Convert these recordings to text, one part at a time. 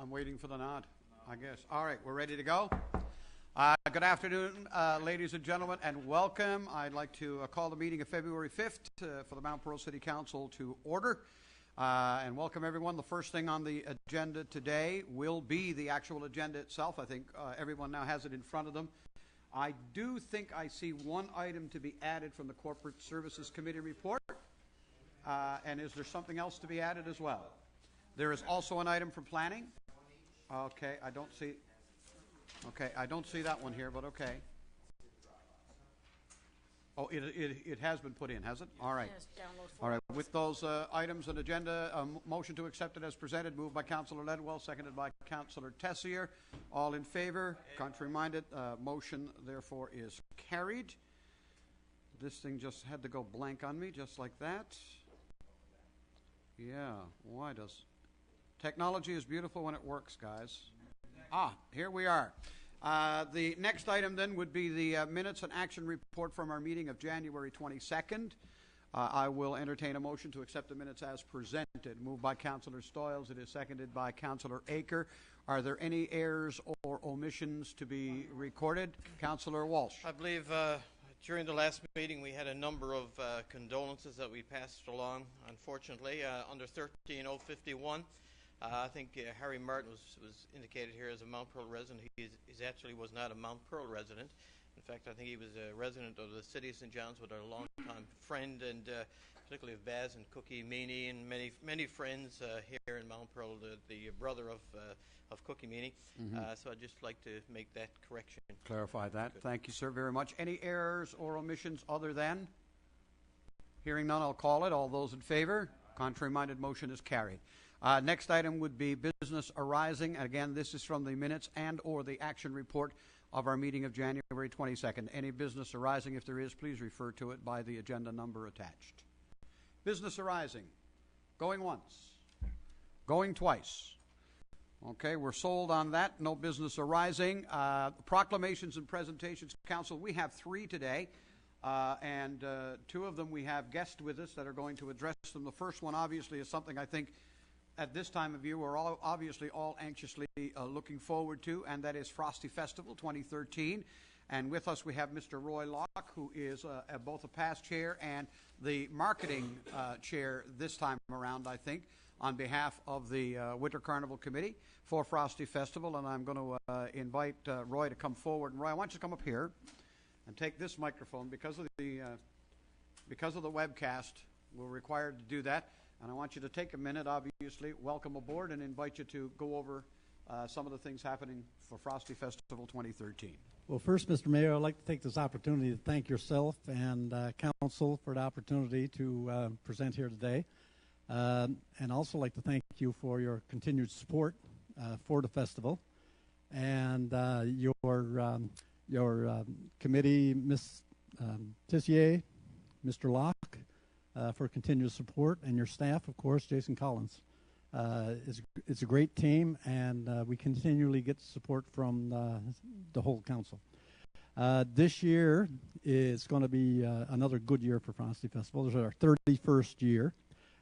I'm waiting for the nod, I guess. All right, we're ready to go. Good afternoon, ladies and gentlemen, and welcome. I'd like to call the meeting of February 5th for the Mount Pearl City Council to order. And welcome everyone. The first thing on the agenda today will be the actual agenda itself. I think everyone now has it in front of them. I do think I see one item to be added from the Corporate Services Committee report. And is there something else to be added as well? There is also an item from planning. Okay, I don't see that one here, but okay. Oh, it has been put in, has it? All right. Yes, All right. With those items on agenda, motion to accept it as presented, moved by Councillor Ledwell, seconded by Councillor Tessier. All in favor? Contrary-minded. Motion, therefore, is carried. This thing just had to go blank on me, just like that. Yeah, why does... Technology is beautiful when it works, guys. Here we are. The next item then would be the minutes and action report from our meeting of January 22nd. I will entertain a motion to accept the minutes as presented. Moved by Councillor Stoyles. It is seconded by Councillor Aker. Are there any errors or omissions to be recorded? Councillor Walsh. I believe during the last meeting we had a number of condolences that we passed along. Unfortunately, under 13051, I think Harry Martin was indicated here as a Mount Pearl resident. He actually was not a Mount Pearl resident. In fact, I think he was a resident of the city of St. John's with a long-time friend, and particularly of Baz and Cookie Meany, and many friends here in Mount Pearl, the brother of Cookie Meany. So I'd just like to make that correction. Clarify that. Good. Thank you, sir, very much. Any errors or omissions other than? Hearing none, I'll call it. All those in favor? Contrary-minded, motion is carried. Next item would be business arising. Again, this is from the minutes and or the action report of our meeting of January 22nd. Any business arising, if there is, please refer to it by the agenda number attached. Business arising. Going once. Going twice. Okay, we're sold on that. No business arising. Proclamations and presentations. Council, we have 3 today. And 2 of them we have guests with us that are going to address them. The first one obviously is something I think at this time of year we're obviously all anxiously looking forward to, and that is Frosty Festival 2013. And with us we have Mr. Roy Locke, who is both a past chair and the marketing chair this time around, I think, on behalf of the Winter Carnival Committee for Frosty Festival. And I'm going to invite Roy to come forward. And Roy, I want you to come up here and take this microphone because of the webcast. We're required to do that. And I want you to take a minute, obviously, welcome aboard, and invite you to go over some of the things happening for Frosty Festival 2013. Well, first, Mr. Mayor, I'd like to take this opportunity to thank yourself and Council for the opportunity to present here today. And also like to thank you for your continued support for the festival. And your committee, Ms. Tessier, Mr. Locke, for continued support, and your staff, of course, Jason Collins. It's a great team, and we continually get support from the whole council. This year is going to be another good year for Frosty Festival. This is our 31st year,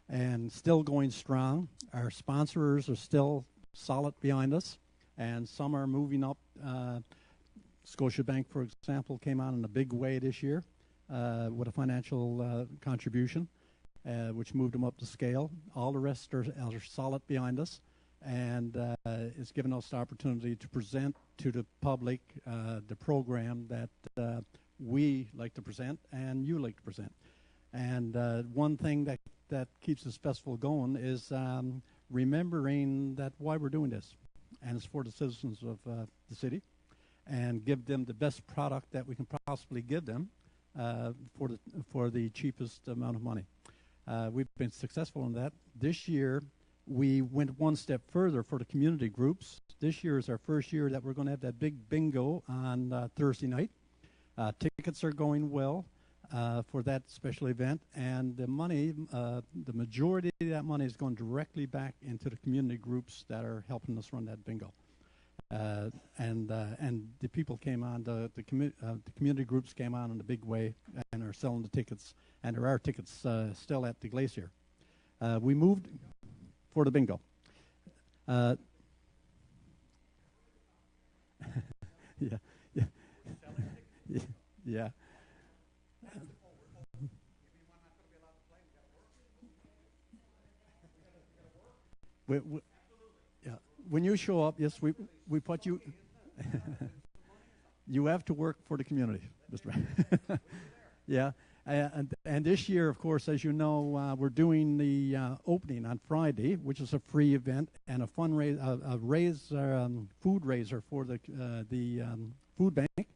and still going strong. Our sponsors are still solid behind us, and some are moving up. Scotiabank, for example, came on in a big way this year with a financial contribution, which moved them up to scale. All the rest are solid behind us, and it's given us the opportunity to present to the public the program that we like to present and you like to present. And one thing that keeps the festival going is remembering that why we're doing this, and it's for the citizens of the city, and give them the best product that we can possibly give them for the cheapest amount of money. We've been successful in that. This year, we went one step further for the community groups. This year is our first year that we're going to have that big bingo on Thursday night. Tickets are going well for that special event, and the money, the majority of that money is going directly back into the community groups that are helping us run that bingo. And the people came on, the community groups came on in a big way and are selling the tickets, and there are tickets still at the Glacier. We moved for the bingo. Yeah. Yeah. Yeah. We, yeah. When you show up, yes, we put you. You have to work for the community, Mr. Yeah, and this year, of course, as you know, we're doing the opening on Friday, which is a free event and a food raiser for the food bank.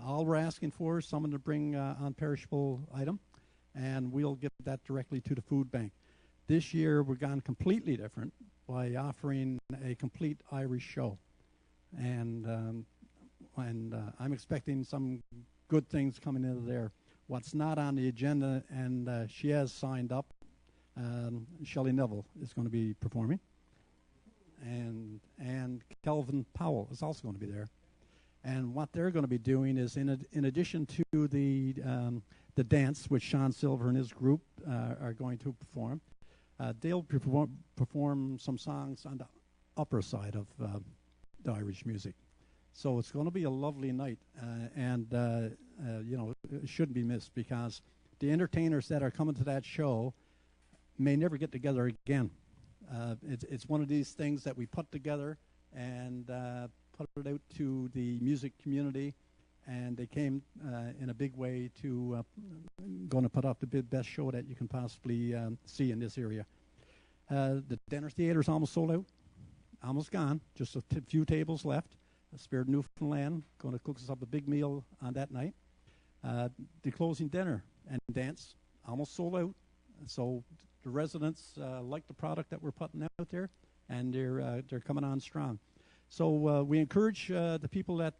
All we're asking for is someone to bring unperishable item, and we'll get that directly to the food bank. This year, we're gone completely different by offering a complete Irish show, and I'm expecting some good things coming into there. What's not on the agenda, and she has signed up, Shelley Neville is going to be performing, and Kelvin Powell is also going to be there. And what they're going to be doing is, in addition to the dance, which Sean Silver and his group are going to perform, they'll perform some songs on the upper side of the Irish music. So it's going to be a lovely night, and it shouldn't be missed, because the entertainers that are coming to that show may never get together again. It's one of these things that we put together and put it out to the music community, and they came in a big way to going to put up the best show that you can possibly see in this area. The Dinner Theater is almost sold out, almost gone, just a few tables left. Spirit Newfoundland going to cook us up a big meal on that night. The closing dinner and dance almost sold out. So the residents like the product that we're putting out there, and they're coming on strong. So we encourage the people that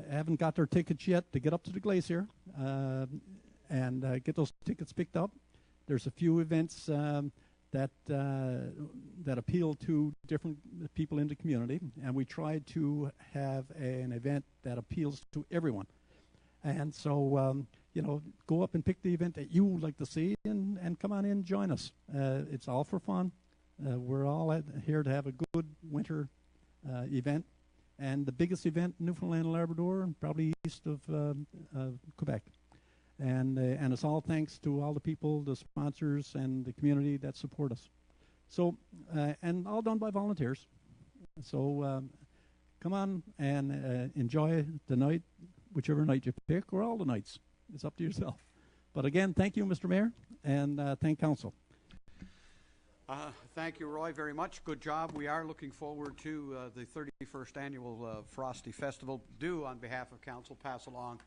haven't got their tickets yet to get up to the Glacier and get those tickets picked up. There's a few events that appeal to different people in the community, and we try to have an event that appeals to everyone. And so, go up and pick the event that you would like to see, and come on in and join us. It's all for fun. We're all here to have a good winter event, and the biggest event in Newfoundland and Labrador, and probably east of Quebec. And it's all thanks to all the people, the sponsors, and the community that support us. So, and all done by volunteers. So, come on and enjoy the night, whichever night you pick, or all the nights. It's up to yourself. But again, thank you, Mr. Mayor, and thank Council. Thank you, Roy, very much. Good job. We are looking forward to the 31st Annual Frosty Festival. Do, on behalf of Council, pass along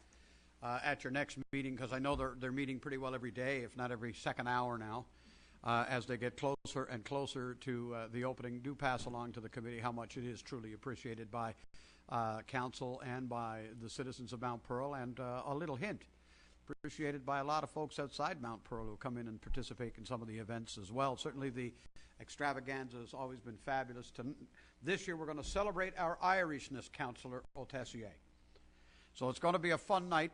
at your next meeting, because I know they're meeting pretty well every day, if not every second hour now, as they get closer and closer to the opening. Do pass along to the committee how much it is truly appreciated by Council and by the citizens of Mount Pearl, and a little hint, appreciated by a lot of folks outside Mount Pearl who come in and participate in some of the events as well. Certainly the extravaganza has always been fabulous. This year we're going to celebrate our Irishness, Councillor O'Tessier. So it's going to be a fun night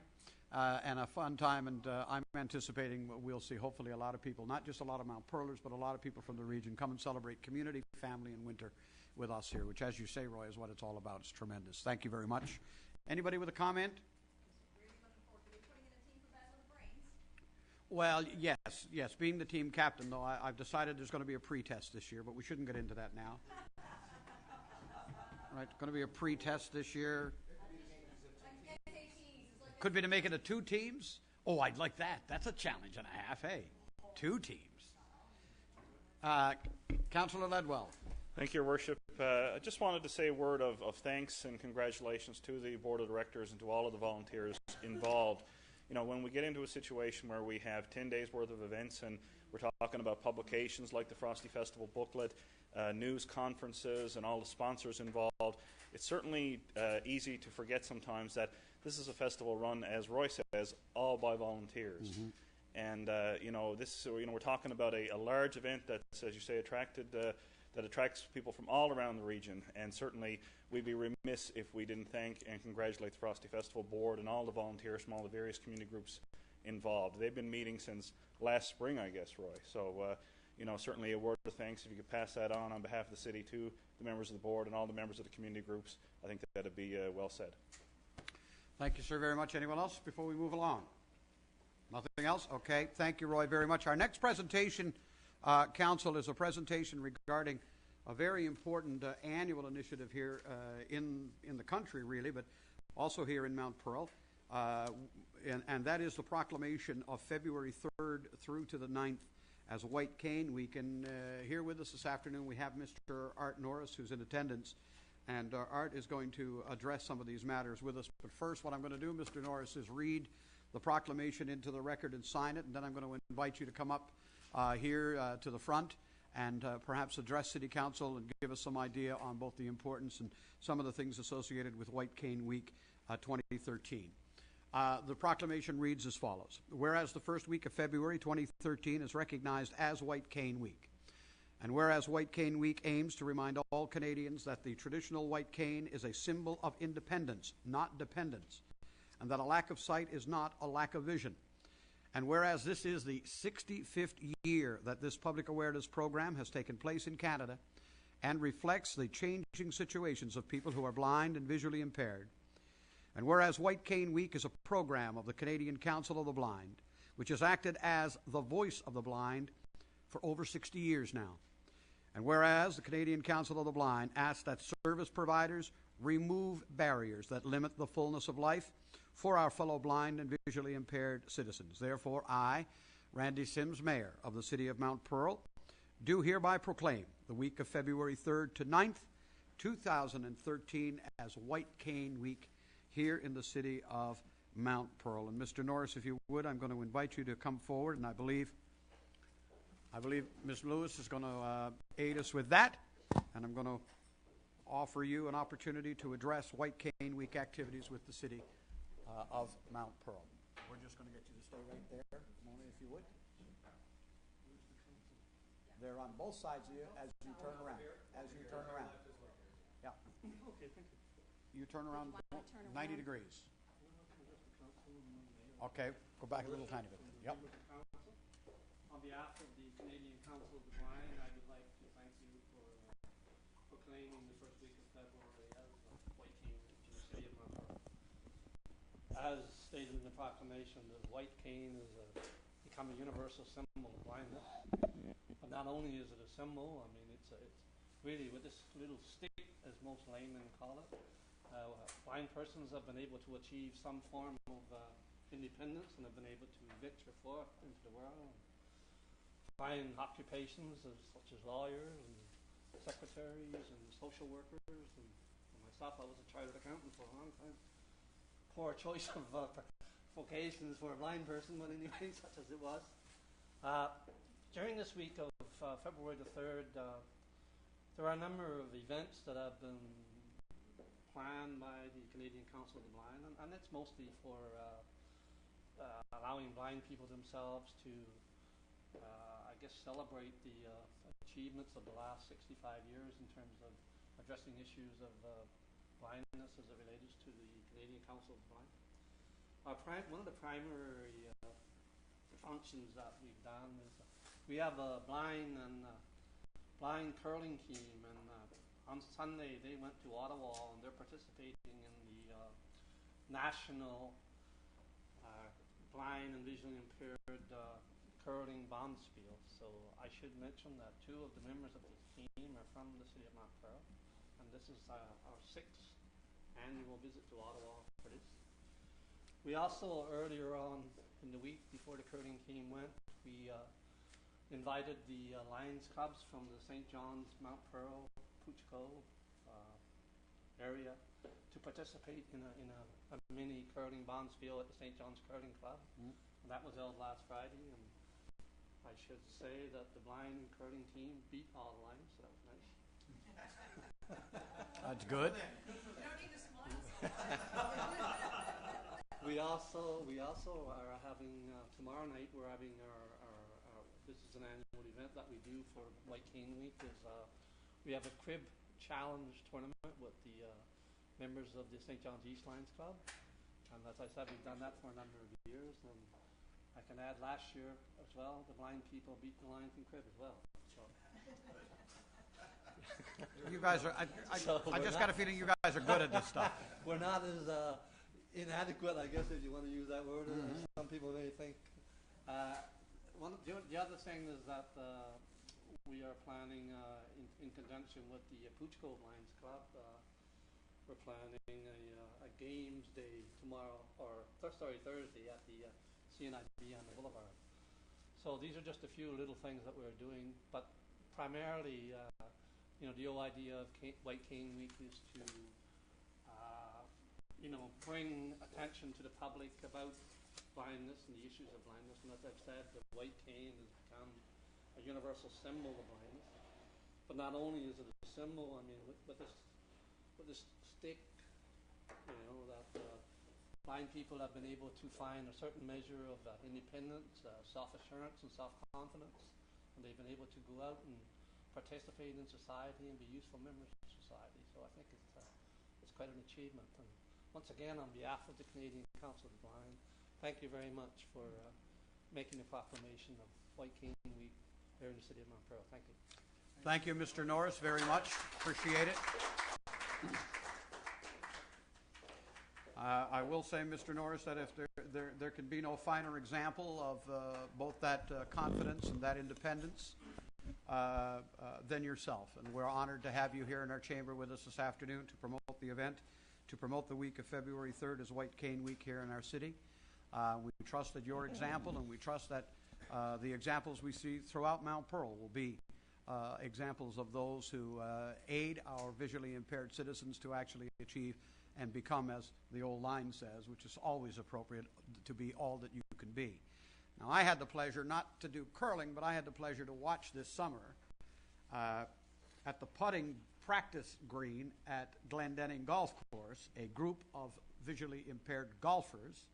and a fun time, and I'm anticipating we'll see hopefully a lot of people, not just a lot of Mount Pearlers, but a lot of people from the region come and celebrate community, family, and winter with us here, which, as you say, Roy, is what it's all about. It's tremendous. Thank you very much. Anybody with a comment? Well, yes. Being the team captain, though, I've decided there's going to be a pre-test this year, but we shouldn't get into that now. Right, going to be a pre-test this year. Could be to make it a 2 teams. Oh, I'd like that. That's a challenge and a half, hey. 2 teams. Councillor Ledwell. Thank you, Your Worship. I just wanted to say a word of thanks and congratulations to the Board of Directors and to all of the volunteers involved. You know, when we get into a situation where we have 10 days worth of events and we're talking about publications like the Frosty Festival booklet, news conferences, and all the sponsors involved, it's certainly easy to forget sometimes that this is a festival run, as Roy says, all by volunteers. Mm-hmm. And we're talking about a large event that's, as you say, that attracts people from all around the region, and certainly we'd be remiss if we didn't thank and congratulate the Frosty Festival Board and all the volunteers from all the various community groups involved. They've been meeting since last spring, I guess, Roy. So, certainly a word of thanks, if you could pass that on behalf of the city to the members of the board and all the members of the community groups, I think that'd be well said. Thank you, sir, very much. Anyone else before we move along? Nothing else? Okay. Thank you, Roy, very much. Our next presentation, Council, is a presentation regarding a very important annual initiative here in the country, really, but also here in Mount Pearl. And that is the proclamation of February 3rd through to the 9th as White Cane Week. And here with us this afternoon we have Mr. Art Norris, who's in attendance. And Art is going to address some of these matters with us. But first, what I'm going to do, Mr. Norris, is read the proclamation into the record and sign it. And then I'm going to invite you to come up here to the front and perhaps address City Council and give us some idea on both the importance and some of the things associated with White Cane Week 2013. The proclamation reads as follows. Whereas the first week of February 2013 is recognized as White Cane Week, and whereas White Cane Week aims to remind all Canadians that the traditional white cane is a symbol of independence, not dependence, and that a lack of sight is not a lack of vision. And whereas this is the 65th year that this public awareness program has taken place in Canada and reflects the changing situations of people who are blind and visually impaired, and whereas White Cane Week is a program of the Canadian Council of the Blind, which has acted as the voice of the blind for over 60 years now, and whereas the Canadian Council of the Blind asks that service providers remove barriers that limit the fullness of life for our fellow blind and visually impaired citizens. Therefore, I, Randy Sims, Mayor of the City of Mount Pearl, do hereby proclaim the week of February 3rd to 9th, 2013 as White Cane Week here in the City of Mount Pearl. And Mr. Norris, if you would, I'm going to invite you to come forward, and I believe Ms. Lewis is going to aid us with that, and I'm going to offer you an opportunity to address White Cane Week activities with the City of Mount Pearl. We're just going to get you to stay right there, Mona, if you would. They're on both sides of you as you turn around. As you turn around. Yeah. Okay, thank you. You turn around 90 degrees. Okay, go back a little tiny bit. Yep. On behalf of the Canadian Council of the Blind, I would like to thank you for proclaiming the first week of February as White Cane Week in the City of Mount Pearl. As stated in the proclamation, the white cane has become a universal symbol of blindness. But not only is it a symbol, I mean, it's really with this little stick, as most laymen call it, blind persons have been able to achieve some form of independence and have been able to venture forth into the world. Find occupations such as lawyers and secretaries and social workers, and myself, I was a chartered accountant for a long time. Poor choice of vocations for a blind person, but anyway, such as it was. During this week of February the 3rd, there are a number of events that have been planned by the Canadian Council of the Blind, and it's mostly for allowing blind people themselves to celebrate the achievements of the last 65 years in terms of addressing issues of blindness as it relates to the Canadian Council of the Blind. One of the primary functions that we've done is we have a blind curling team, and on Sunday they went to Ottawa and they're participating in the national blind and visually impaired curling bonspiel. So I should mention that two of the members of the team are from the City of Mount Pearl, and this is our 6th annual visit to Ottawa for this. We also, earlier on in the week before the curling team went, we invited the Lions clubs from the St. John's, Mount Pearl, Puchco area to participate in a mini curling bonspiel at the St. John's Curling Club. And that was held last Friday, and I should say that the blind curling team beat all the Lions, so that was nice. That's good. You don't need to smile so much. We also are having tomorrow night. We're having our this is an annual event that we do for White Cane Week. We have a crib challenge tournament with the members of the St. John's East Lions Club, and as I said, we've done that for a number of years. And I can add last year as well, the blind people beat the Lions in Crib as well. So You guys are, I just got a feeling you guys are good at this stuff. we're not as inadequate, I guess, if you want to use that word, as some people may think. The other thing is that we are planning, in conjunction with the Puchco Lions Club, we're planning a games day tomorrow, or Thursday at the CNIB on the Boulevard. So these are just a few little things that we're doing, but primarily, the whole idea of White Cane Week is to, bring attention to the public about blindness and the issues of blindness. And as I've said, the white cane has become a universal symbol of blindness. But not only is it a symbol, I mean, with this stick, that blind people have been able to find a certain measure of independence, self-assurance, and self-confidence, and they've been able to go out and participate in society and be useful members of society. So I think it's quite an achievement. And once again, on behalf of the Canadian Council of the Blind, thank you very much for making the proclamation of White Cane Week here in the city of Mount Pearl. Thank you. Thank you, Mr. Norris, very much. Appreciate it. I will say, Mr. Norris, that if there can be no finer example of both that confidence and that independence than yourself. And we're honored to have you here in our chamber with us this afternoon to promote the event, to promote the week of February 3rd as White Cane Week here in our city. We trust that your example, and we trust that the examples we see throughout Mount Pearl will be examples of those who aid our visually impaired citizens to actually achieve and become, as the old line says, which is always appropriate, to be all that you can be. Now, I had the pleasure, not to do curling, but I had the pleasure to watch this summer at the putting practice green at Glendenning Golf Course, a group of visually impaired golfers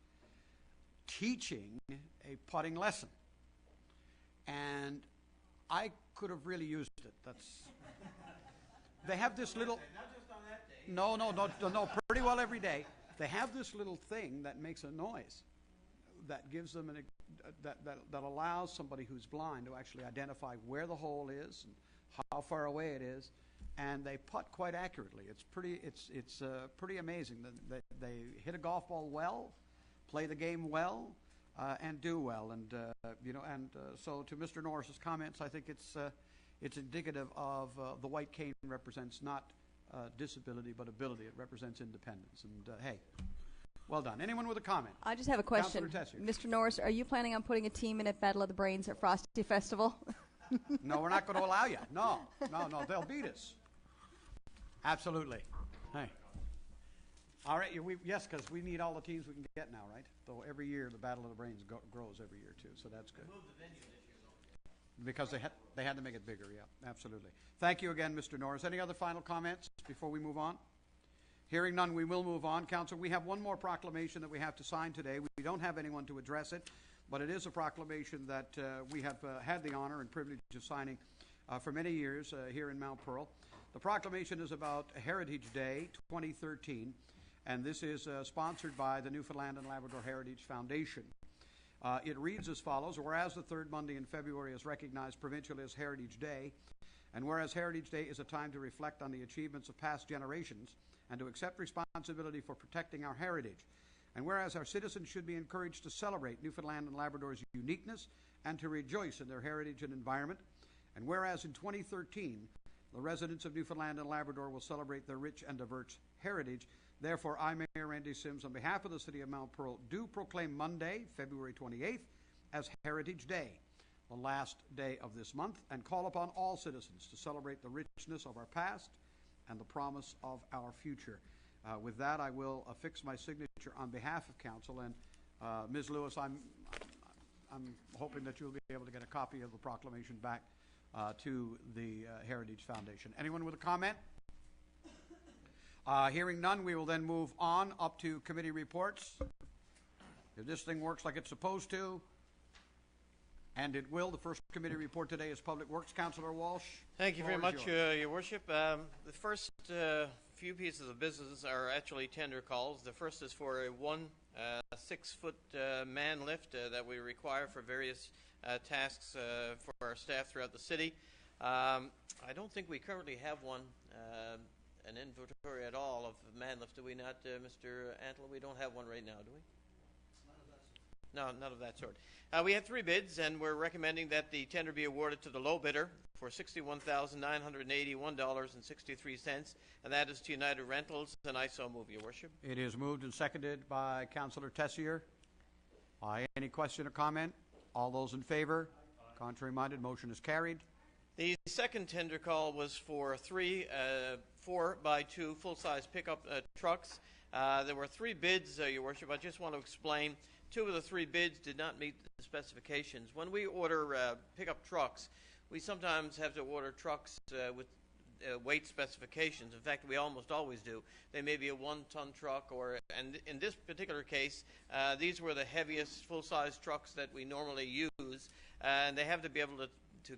teaching a putting lesson. And I could have really used it. They have this little... Not just on that day. No, pretty well every day. They have this little thing that makes a noise that gives them that allows somebody who's blind to actually identify where the hole is and how far away it is, and they putt quite accurately. It's pretty amazing. They hit a golf ball well, play the game well, and do well. And so to Mr. Norris's comments, I think it's indicative of the white cane represents not disability but ability. It represents independence. And hey, well done. Anyone with a comment? I just have a question. Councillor Tessier. Mr. Norris, are you planning on putting a team in at Battle of the Brains at Frosty Festival? No, we're not going to allow you. No, they'll beat us. Absolutely. Hey. All right, yes, because we need all the teams we can get now, right? Though every year the Battle of the Brains grows every year too, so that's good. They moved the venue this year, though. Because they had to make it bigger, yeah, absolutely. Thank you again, Mr. Norris. Any other final comments before we move on? Hearing none, we will move on. Council, we have one more proclamation that we have to sign today. We don't have anyone to address it, but it is a proclamation that we have had the honor and privilege of signing for many years here in Mount Pearl. The proclamation is about Heritage Day 2013, and this is sponsored by the Newfoundland and Labrador Heritage Foundation. It reads as follows: whereas the third Monday in February is recognized provincially as Heritage Day, and whereas Heritage Day is a time to reflect on the achievements of past generations and to accept responsibility for protecting our heritage, and whereas our citizens should be encouraged to celebrate Newfoundland and Labrador's uniqueness and to rejoice in their heritage and environment, and whereas in 2013 the residents of Newfoundland and Labrador will celebrate their rich and diverse heritage, therefore I, Mayor Randy Sims, on behalf of the City of Mount Pearl, do proclaim Monday, February 28th, as Heritage Day, the last day of this month, and call upon all citizens to celebrate the richness of our past and the promise of our future. With that, I will affix my signature on behalf of Council, and Ms. Lewis, I'm hoping that you'll be able to get a copy of the proclamation back to the Heritage Foundation. Anyone with a comment? Hearing none, we will then move on up to committee reports. If this thing works like it's supposed to, and it will, the first committee report today is Public Works. Councillor Walsh. Thank you very much, Your Worship. The first few pieces of business are actually tender calls. The first is for a 1 6-foot man lift that we require for various tasks for our staff throughout the city. I don't think we currently have one, an inventory at all of man lift, do we not, Mr. Antler? We don't have one right now, do we? No, none of that sort. We had 3 bids, and we're recommending that the tender be awarded to the low bidder for $61,981.63, and that is to United Rentals, and I so move, Your Worship. It is moved and seconded by Councillor Tessier. Any question or comment? All those in favor? Contrary minded, motion is carried. The second tender call was for 3 4x2 full-size pickup trucks. There were 3 bids, Your Worship. I just want to explain. 2 of the 3 bids did not meet the specifications. When we order pickup trucks, we sometimes have to order trucks with weight specifications. In fact, we almost always do. They may be a 1-ton truck, and in this particular case, these were the heaviest full-size trucks that we normally use, and they have to be able to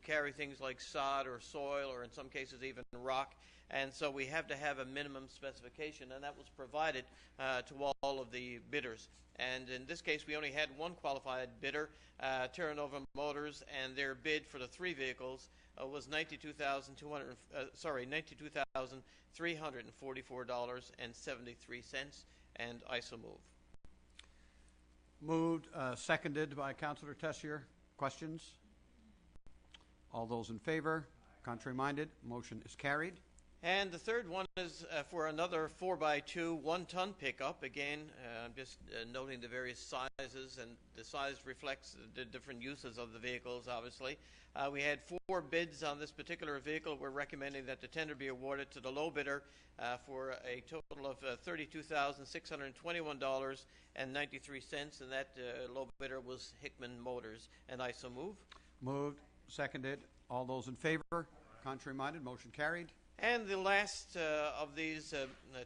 carry things like sod or soil, or in some cases even rock. And so we have to have a minimum specification, and that was provided to all of the bidders. And in this case, we only had one qualified bidder, Terranova Motors, and their bid for the 3 vehicles was $92,344.73, and I so move. Moved, seconded by Councillor Tessier. Questions? All those in favor? Contrary minded, motion is carried. And the third one is for another 4x2 1-ton pickup. Again, I'm just noting the various sizes, and the size reflects the different uses of the vehicles, obviously. We had 4 bids on this particular vehicle. We're recommending that the tender be awarded to the low bidder for a total of $32,621.93, and that low bidder was Hickman Motors, and I so move. Moved, seconded. All those in favor? Contrary minded, motion carried. And the last of these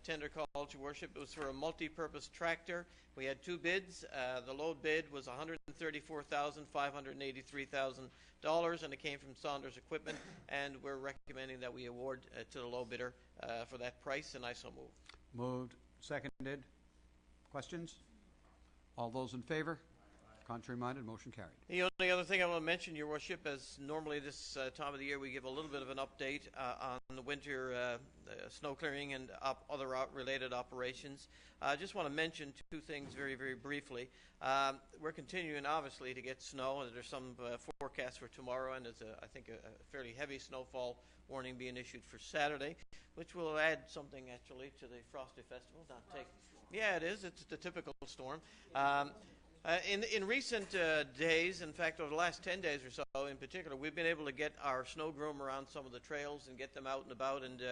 tender calls, Your Worship, was for a multi-purpose tractor. We had 2 bids. The low bid was $134,583,000, and it came from Saunders Equipment, and we're recommending that we award to the low bidder for that price, and I so move. Moved, seconded. Questions? All those in favor? Contrary minded, motion carried. The only other thing I want to mention, Your Worship, as normally this time of the year we give a little bit of an update on the winter snow clearing and other related operations. I just want to mention 2 things very, very briefly. We're continuing, obviously, to get snow, and there's some forecast for tomorrow, and there's, I think, a fairly heavy snowfall warning being issued for Saturday, which will add something, actually, to the Frosty Festival. Yeah, it is. It's the typical storm. In recent days, in fact, over the last 10 days or so in particular, we've been able to get our snow groom around some of the trails and get them out and about, and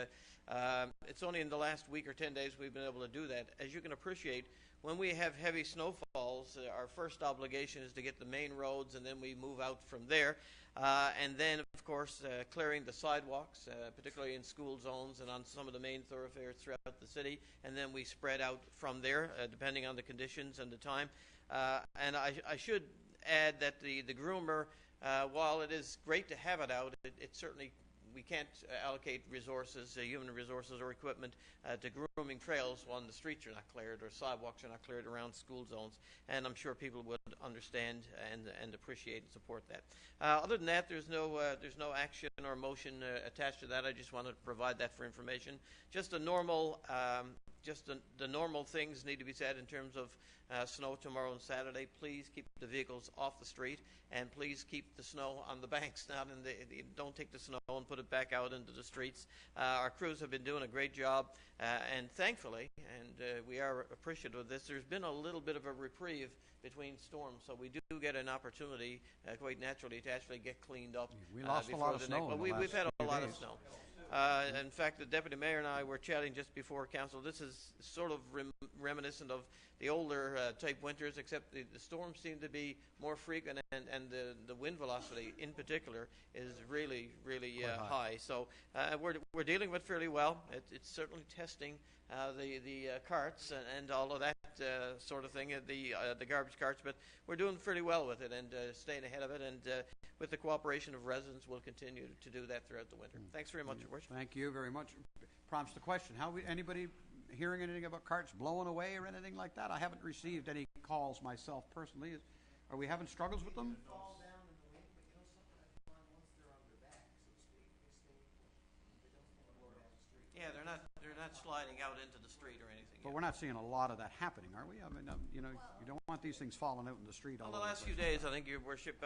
it's only in the last week or 10 days we've been able to do that. As you can appreciate, when we have heavy snowfalls, our first obligation is to get the main roads, and then we move out from there. And then, of course, clearing the sidewalks, particularly in school zones and on some of the main thoroughfares throughout the city, and then we spread out from there, depending on the conditions and the time. And I should add that the groomer, while it is great to have it out, it certainly, we can't allocate resources, human resources or equipment to grooming trails when the streets are not cleared or sidewalks are not cleared around school zones, and I'm sure people would understand and appreciate and support that. Other than that, there's no action or motion attached to that. I just wanted to provide that for information. Just a normal, the normal things need to be said in terms of snow tomorrow and Saturday. Please keep the vehicles off the street, and please keep the snow on the banks. Don't take the snow and put it back out into the streets. Our crews have been doing a great job, and thankfully, and we are appreciative of this, there's been a little bit of a reprieve between storms, so we do get an opportunity, quite naturally, to actually get cleaned up. We lost a lot of snow. But we've had a lot of snow. In fact, the deputy mayor and I were chatting just before council. This is sort of reminiscent of the older type winters, except the storms seem to be more frequent, and the wind velocity in particular is really, really high. So we're dealing with it fairly well. It's certainly testing the carts and all of that sort of thing, the garbage carts, but we're doing fairly well with it and staying ahead of it, and with the cooperation of residents, we'll continue to do that throughout the winter. Thanks very much, Your Worship. Thank you very much. Prompts the question: hearing anything about carts blowing away or anything like that? I haven't received any calls myself personally. Are we having struggles with them? Fall down in the wind, but you know something, I find once they're on their back, so to speak, they don't blow down the street. Yeah, they're not sliding out into the street or anything. But we're not seeing a lot of that happening, are we? I mean, you don't want these things falling out in the street all Well, over the last place. few days, I think, Your Worship,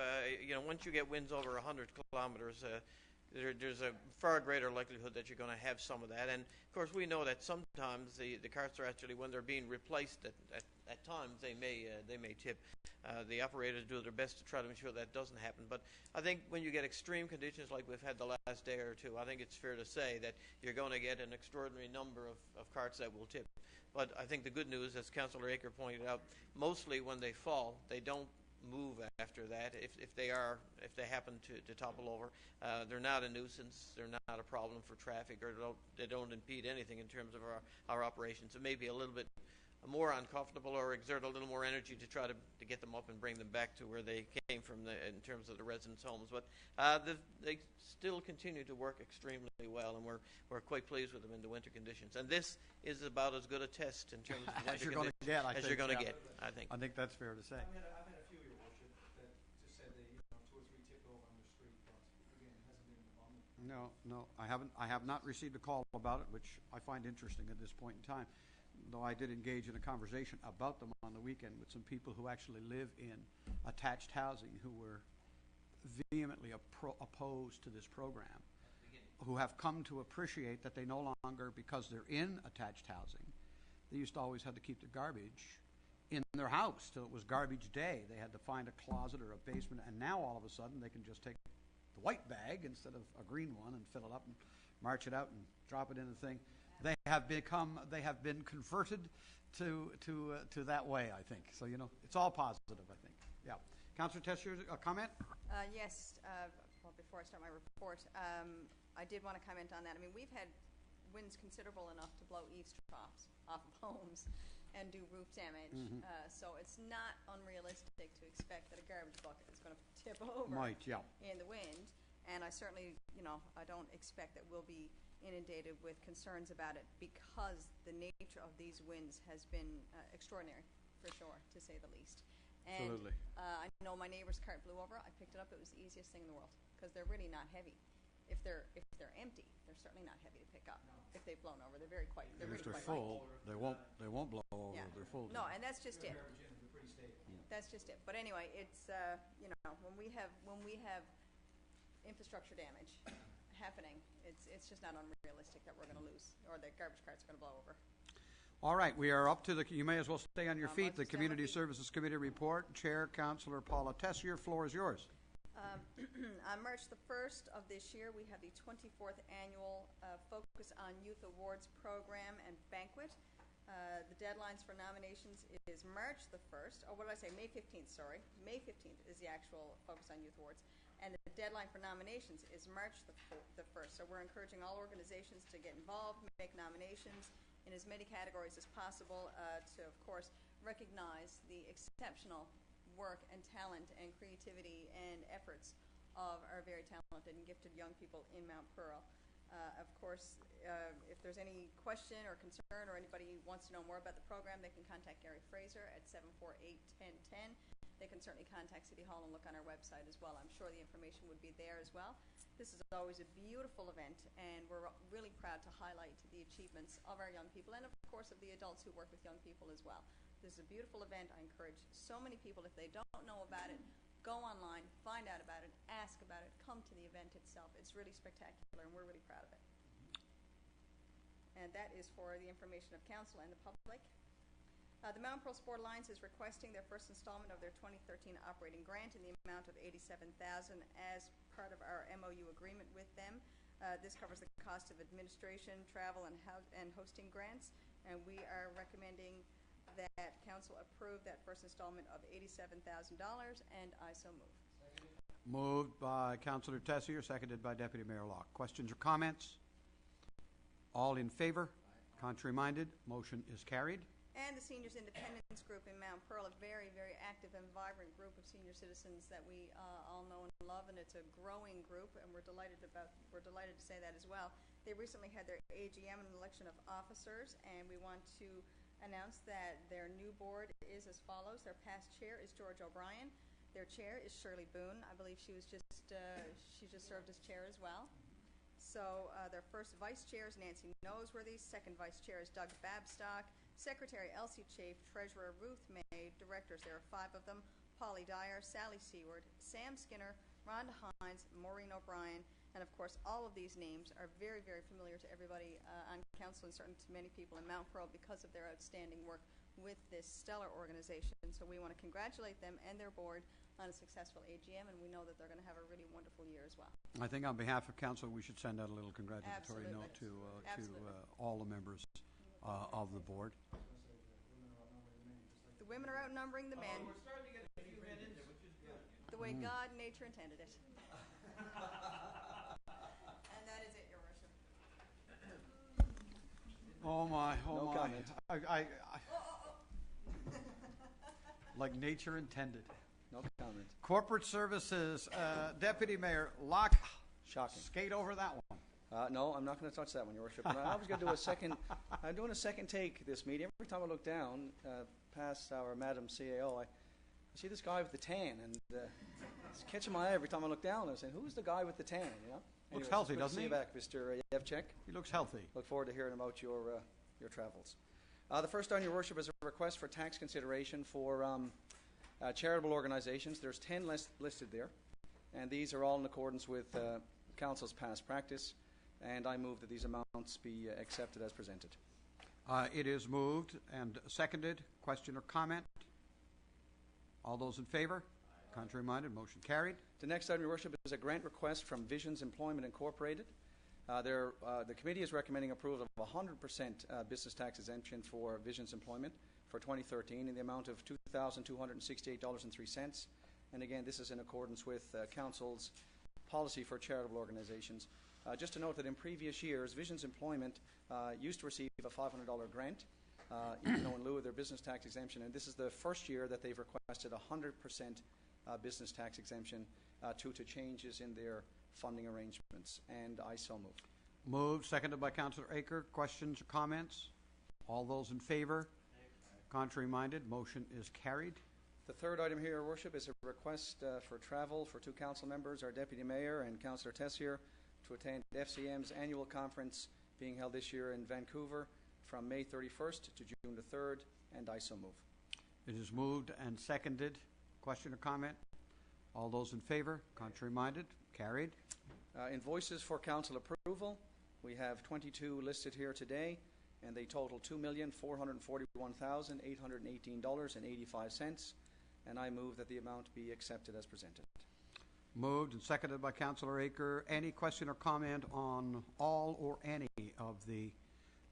once you get winds over 100 kilometers, there's a far greater likelihood that you're going to have some of that. And, of course, we know that sometimes the carts are actually, when they're being replaced at times, they may tip. The operators do their best to try to ensure that doesn't happen. But I think when you get extreme conditions like we've had the last day or two, I think it's fair to say that you're going to get an extraordinary number of carts that will tip. But I think the good news, as Councillor Aker pointed out, mostly when they fall, they don't move after that. If they happen to topple over, they're not a nuisance. They're not a problem for traffic, or they don't impede anything in terms of our operations. It may be a little bit more uncomfortable or exert a little more energy to try to get them up and bring them back to where they came from in terms of the residents' homes. But they still continue to work extremely well, and we're quite pleased with them in the winter conditions. And this is about as good a test in terms of winter As you're going to get, I think. you're going to Yeah. get, I think. I think that's fair to say. I've had a few, Your Worship, that just said they, 2 or 3 tipped over on the street, but again, it hasn't been abundant. No, I have not received a call about it, which I find interesting at this point in time. Though I did engage in a conversation about them on the weekend with some people who actually live in attached housing who were vehemently opposed to this program, who have come to appreciate that they no longer, because they're in attached housing, they used to always have to keep the garbage in their house till it was garbage day. They had to find a closet or a basement, and now all of a sudden they can just take the white bag instead of a green one and fill it up and march it out and drop it in the thing. They have been converted to that way, I think. So, it's all positive, I think. Yeah. Councillor Tessier, a comment? Yes. Well, before I start my report, I did want to comment on that. I mean, we've had winds considerable enough to blow eavesdrops off of homes and do roof damage. So it's not unrealistic to expect that a garbage bucket is going to tip over Might, yeah. in the wind. And I certainly, I don't expect that we'll be inundated with concerns about it, because the nature of these winds has been extraordinary, for sure, to say the least. And Absolutely. I know my neighbor's cart blew over. I picked it up. It was the easiest thing in the world, because they're really not heavy. If they're empty, they're certainly not heavy to pick up. If they've blown over, they're really quite If they're light. full, they won't blow over. Yeah. They're full. No, and that's just it. They're pretty stable. That's just it. But anyway, it's when we have infrastructure damage happening, it's just not unrealistic that we're going to lose, or the garbage carts are going to blow over. All right, we are up to you may as well stay on your feet. I'll The just stay on my Community feet. Services Committee report. Chair, Councillor Paula Tessier, floor is yours. On March the 1st of this year, we have the 24th annual Focus on Youth Awards program and banquet. The deadlines for nominations is March the 1st, or what did I say, May 15th, sorry. May 15th is the actual Focus on Youth Awards. And the deadline for nominations is March the 1st. So we're encouraging all organizations to get involved, make nominations in as many categories as possible to, of course, recognize the exceptional work and talent and creativity and efforts of our very talented and gifted young people in Mount Pearl. Of course, if there's any question or concern, or anybody wants to know more about the program, they can contact Gary Fraser at 748-1010. They can certainly contact City Hall and look on our website as well. I'm sure the information would be there as well. This is always a beautiful event, and we're really proud to highlight the achievements of our young people, and of course of the adults who work with young people as well. This is a beautiful event. I encourage so many people, if they don't know about it, go online, find out about it, ask about it, come to the event itself. It's really spectacular, and we're really proud of it. And that is for the information of council and the public. The Mount Pearl Sport Alliance is requesting their first installment of their 2013 operating grant in the amount of $87,000 as part of our MOU agreement with them. This covers the cost of administration, travel, and hosting grants, and we are recommending that council approve that first installment of $87,000, and I so move. Moved by Councillor Tessier, seconded by Deputy Mayor Locke. Questions or comments? All in favor? Contrary-minded? Motion is carried. and the Seniors Independence Group in Mount Pearl, a very, very active and vibrant group of senior citizens that we all know and love, and it's a growing group, and we're delighted to say that as well. They recently had their AGM and election of officers, and we want to announce that their new board is as follows. Their past chair is George O'Brien. Their chair is Shirley Boone. I believe she just served as chair as well. So their first vice chair is Nancy Noseworthy. Second vice chair is Doug Babstock. Secretary Elsie Chafe. Treasurer Ruth May. Directors, there are 5 of them: Polly Dyer, Sally Seward, Sam Skinner, Rhonda Hines, Maureen O'Brien. And of course, all of these names are very, very familiar to everybody on council, and certainly to many people in Mount Pearl, because of their outstanding work with this stellar organization. So we want to congratulate them and their board on a successful AGM, and we know that they're going to have a really wonderful year as well. I think on behalf of council, we should send out a little congratulatory note to all the members of the board. The women are outnumbering the men. We're starting to get a few men in there, which is good. The way God and nature intended it. And that is it, Your Worship. Oh my, No comment. Like nature intended. No comment. Corporate Services, Deputy Mayor Locke. Shocking. Skate over that one. No, I'm not going to touch that one, Your Worship. And I was going to do a second. I'm doing a second take this meeting. Every time I look down past our Madam CAO, I see this guy with the tan, and it's catching my eye every time I look down. I'm saying, "Who's the guy with the tan?" You know. Looks Anyways, healthy, good to doesn't see he? you back, Mr. Yevchek. He looks healthy. Look forward to hearing about your travels. The first on Your Worship is a request for tax consideration for charitable organizations. There's 10 listed there, and these are all in accordance with Council's past practice, and I move that these amounts be accepted as presented. It is moved and seconded. Question or comment? All those in favor? Contrary-minded, motion carried. The next item, Your Worship, is a grant request from Visions Employment Incorporated. The committee is recommending approval of 100% business tax exemption for Visions Employment for 2013 in the amount of $2,268.03. And again, this is in accordance with Council's policy for charitable organizations. Just to note that in previous years, Visions Employment used to receive a $500 grant, in lieu of their business tax exemption, and this is the first year that they've requested 100% business tax exemption due to changes in their funding arrangements, and I so move. Moved, seconded by Councillor Aker. Questions or comments? All those in favor? Contrary-minded, motion is carried. The third item here, Your Worship, is a request for travel for 2 council members, our Deputy Mayor and Councillor Tessier, to attend FCM's annual conference being held this year in Vancouver from May 31st to June the 3rd, and I so move. It is moved and seconded. Question or comment? All those in favor? Contrary-minded, carried. Invoices for council approval. We have 22 listed here today, and they total $2,441,818.85, and I move that the amount be accepted as presented. Moved and seconded by Councillor Aker. Any question or comment on all or any of the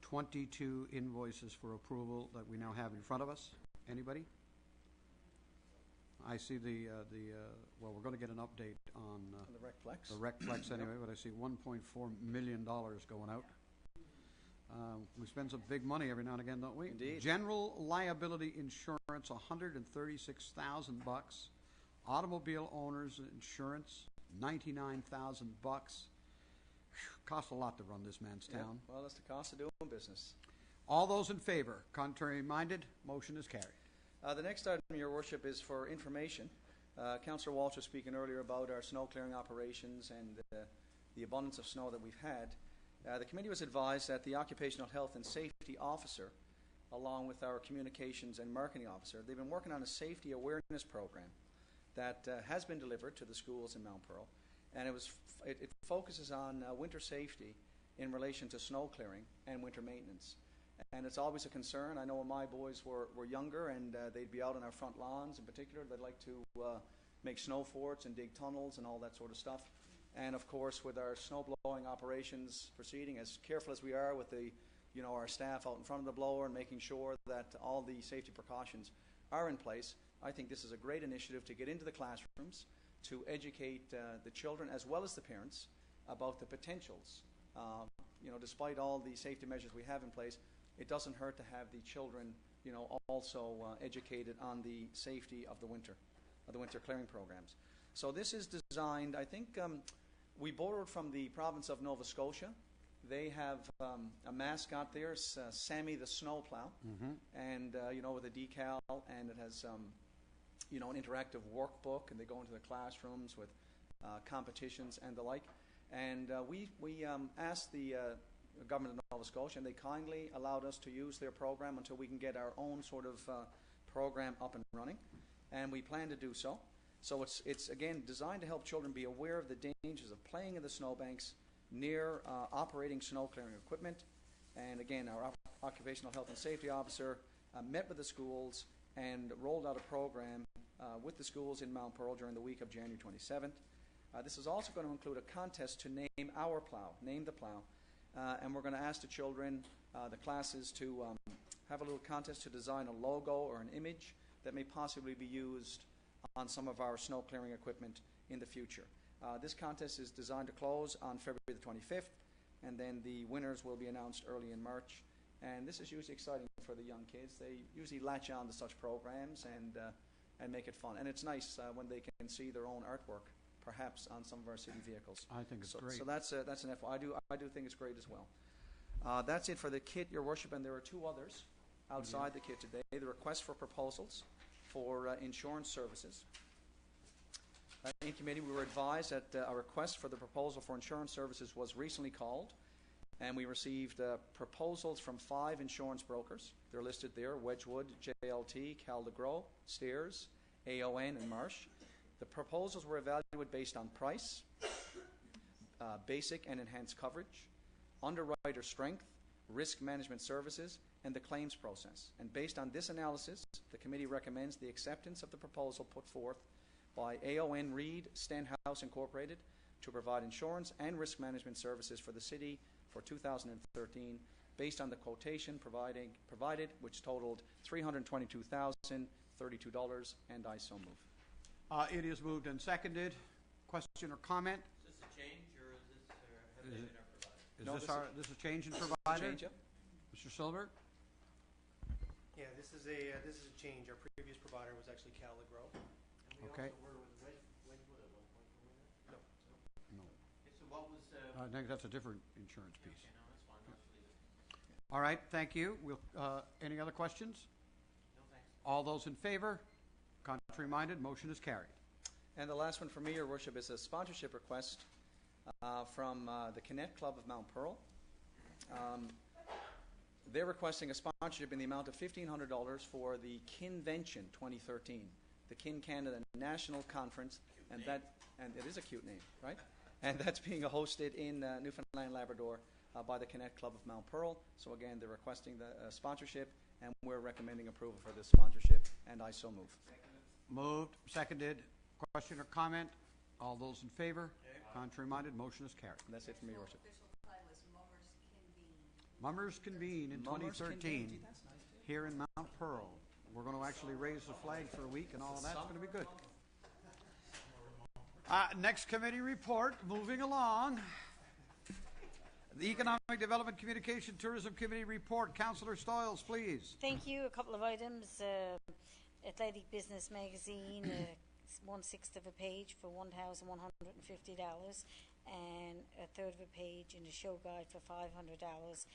22 invoices for approval that we now have in front of us? Anybody? I see well, we're going to get an update on The Recplex. the Recplex anyway, but I see $1.4 million going out. We spend some big money every now and again, don't we? Indeed. General liability insurance, $136,000. Automobile owners insurance, $99,000. Costs a lot to run this man's Yeah, town. well, that's the cost of doing business. All those in favor? Contrary-minded? Motion is carried. The next item, Your Worship, is for information. Councillor Walsh was speaking earlier about our snow clearing operations and the abundance of snow that we've had. The committee was advised that the Occupational Health and Safety Officer, along with our Communications and Marketing Officer, they've been working on a safety awareness program that has been delivered to the schools in Mount Pearl, and it focuses on winter safety in relation to snow clearing and winter maintenance. And it's always a concern. I know when my boys were younger and they'd be out on our front lawns in particular, they'd like to make snow forts and dig tunnels and all that sort of stuff. And of course, with our snow blowing operations proceeding, as careful as we are with our staff out in front of the blower and making sure that all the safety precautions are in place, I think this is a great initiative to get into the classrooms, to educate the children as well as the parents about the potentials. Despite all the safety measures we have in place, it doesn't hurt to have the children also educated on the safety of the winter clearing programs. So this is designed, I think we borrowed from the province of Nova Scotia. They have a mascot there, it's Sammy the Snowplow, and with a decal, and it has an interactive workbook, and they go into the classrooms with competitions and the like. And we asked the government of Nova Scotia, and they kindly allowed us to use their program until we can get our own sort of program up and running, and we plan to do so. So it's again designed to help children be aware of the dangers of playing in the snowbanks near operating snow clearing equipment. And again, our occupational health and safety officer met with the schools and rolled out a program with the schools in Mount Pearl during the week of January 27th. This is also going to include a contest to name our plow, name the plow. And we're going to ask the children, the classes, to have a little contest to design a logo or an image that may possibly be used on some of our snow clearing equipment in the future. This contest is designed to close on February the 25th, and then the winners will be announced early in March. And this is usually exciting for the young kids. They usually latch on to such programs and make it fun. And it's nice when they can see their own artwork, perhaps on some of our city vehicles. I think it's great. So that's an FYI. I do think it's great as well. That's it for the kit, Your Worship, and there are two others outside the kit today. The request for proposals for insurance services. In committee, we were advised that a request for the proposal for insurance services was recently called, and we received proposals from 5 insurance brokers. They're listed there: Wedgwood, JLT, Caldegro, Steers, AON, and Marsh. The proposals were evaluated based on price, basic and enhanced coverage, underwriter strength, risk management services, and the claims process. And based on this analysis, the committee recommends the acceptance of the proposal put forth by AON Reed Stenhouse Incorporated to provide insurance and risk management services for the city for 2013, based on the quotation provided, which totaled $322,032, and I so move. It is moved and seconded. Question or comment? Is this a change, or is this, have they been our provider? This is change in provider? Change, yeah. Mr. Silver? Yeah, this is a change. Our previous provider was actually Caldegro. And we Okay. also were with Wedgwood at one point, were we not? No. Okay, so what was... I think that's a different insurance piece. Okay, no, that's fine. I'll just leave it. All right, thank you. Any other questions? No, thanks. All those in favor? Contrary-minded, motion is carried. And the last one for me, Your Worship, is a sponsorship request from the Connect Club of Mount Pearl. They're requesting a sponsorship in the amount of $1,500 for the Kinvention 2013, the Kin Canada National Conference, and it is a cute name, right? And that's being hosted in Newfoundland, Labrador, by the Connect Club of Mount Pearl. So again, they're requesting the sponsorship, and we're recommending approval for this sponsorship, and I so move. Moved, seconded. Question or comment? All those in favor? Contrary-minded, motion is carried. And that's it for me, Your Worship. Official title is Mummers Convene. Mummers Convene in Mummers 2013 Convene. That's nice, too. here in Mount Pearl. We're going to actually raise the flag for a week, and all of that's going to be good. Next committee report, moving along. The Economic Development Communication Tourism Committee report. Councillor Stoyles, please. Thank you. A couple of items. Athletic Business Magazine, 1/6 of a page for $1,150, and a third of a page in the show guide for $500,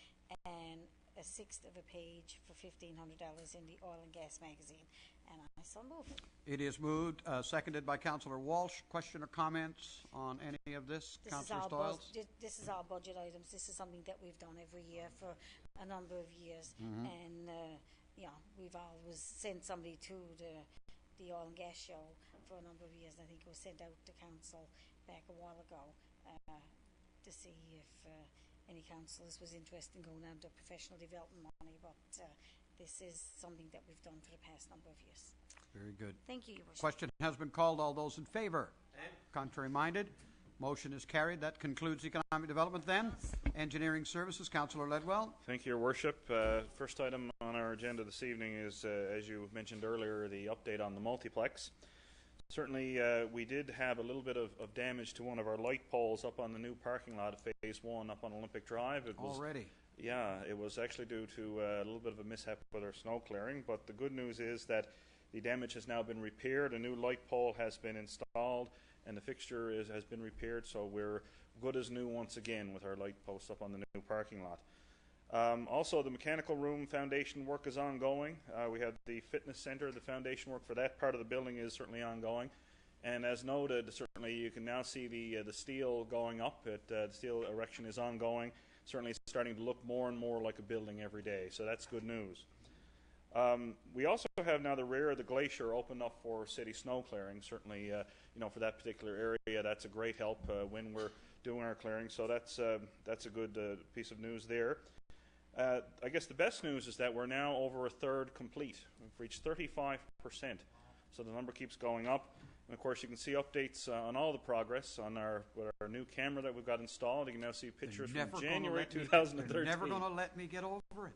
and a 1/6 of a page for $1,500 in the Oil and Gas Magazine. And I so move. It is moved, seconded by Councillor Walsh. Question or comments on any of this? Councillor Stoyles? This is our budget items. This is something that we've done every year for a number of years. And, we've always sent somebody to the Oil and Gas Show for a number of years. I think it was sent out to council back a while ago to see if any councillors was interested in going down to professional development money. But this is something that we've done for the past number of years. Very good. Thank you, Your Worship. Question has been called. All those in favor? Contrary-minded? Motion is carried. That concludes economic development then. Engineering Services, Councillor Ledwell. Thank you, Your Worship. First item on our agenda this evening is, as you mentioned earlier, the update on the multiplex. Certainly, we did have a little bit of damage to one of our light poles up on the new parking lot of Phase 1 up on Olympic Drive. It was Already? Yeah, it was actually due to a little bit of a mishap with our snow clearing, but the good news is that the damage has now been repaired. A new light pole has been installed, and the fixture has been repaired, so we're good as new once again with our light posts up on the new parking lot. Also, the mechanical room foundation work is ongoing. We have the fitness center. The foundation work for that part of the building is certainly ongoing. And as noted, certainly you can now see the steel going up. The steel erection is ongoing. Certainly it's starting to look more and more like a building every day, so that's good news. We also have now the rear of the glacier opened up for city snow clearing. Certainly, for that particular area, that's a great help when we're doing our clearing. So that's a good piece of news there. I guess the best news is that we're now over a third complete. We've reached 35%, so the number keeps going up. And of course, you can see updates on all the progress on with our new camera that we've got installed. You can now see pictures from January 2013. They're never going to let me get over it.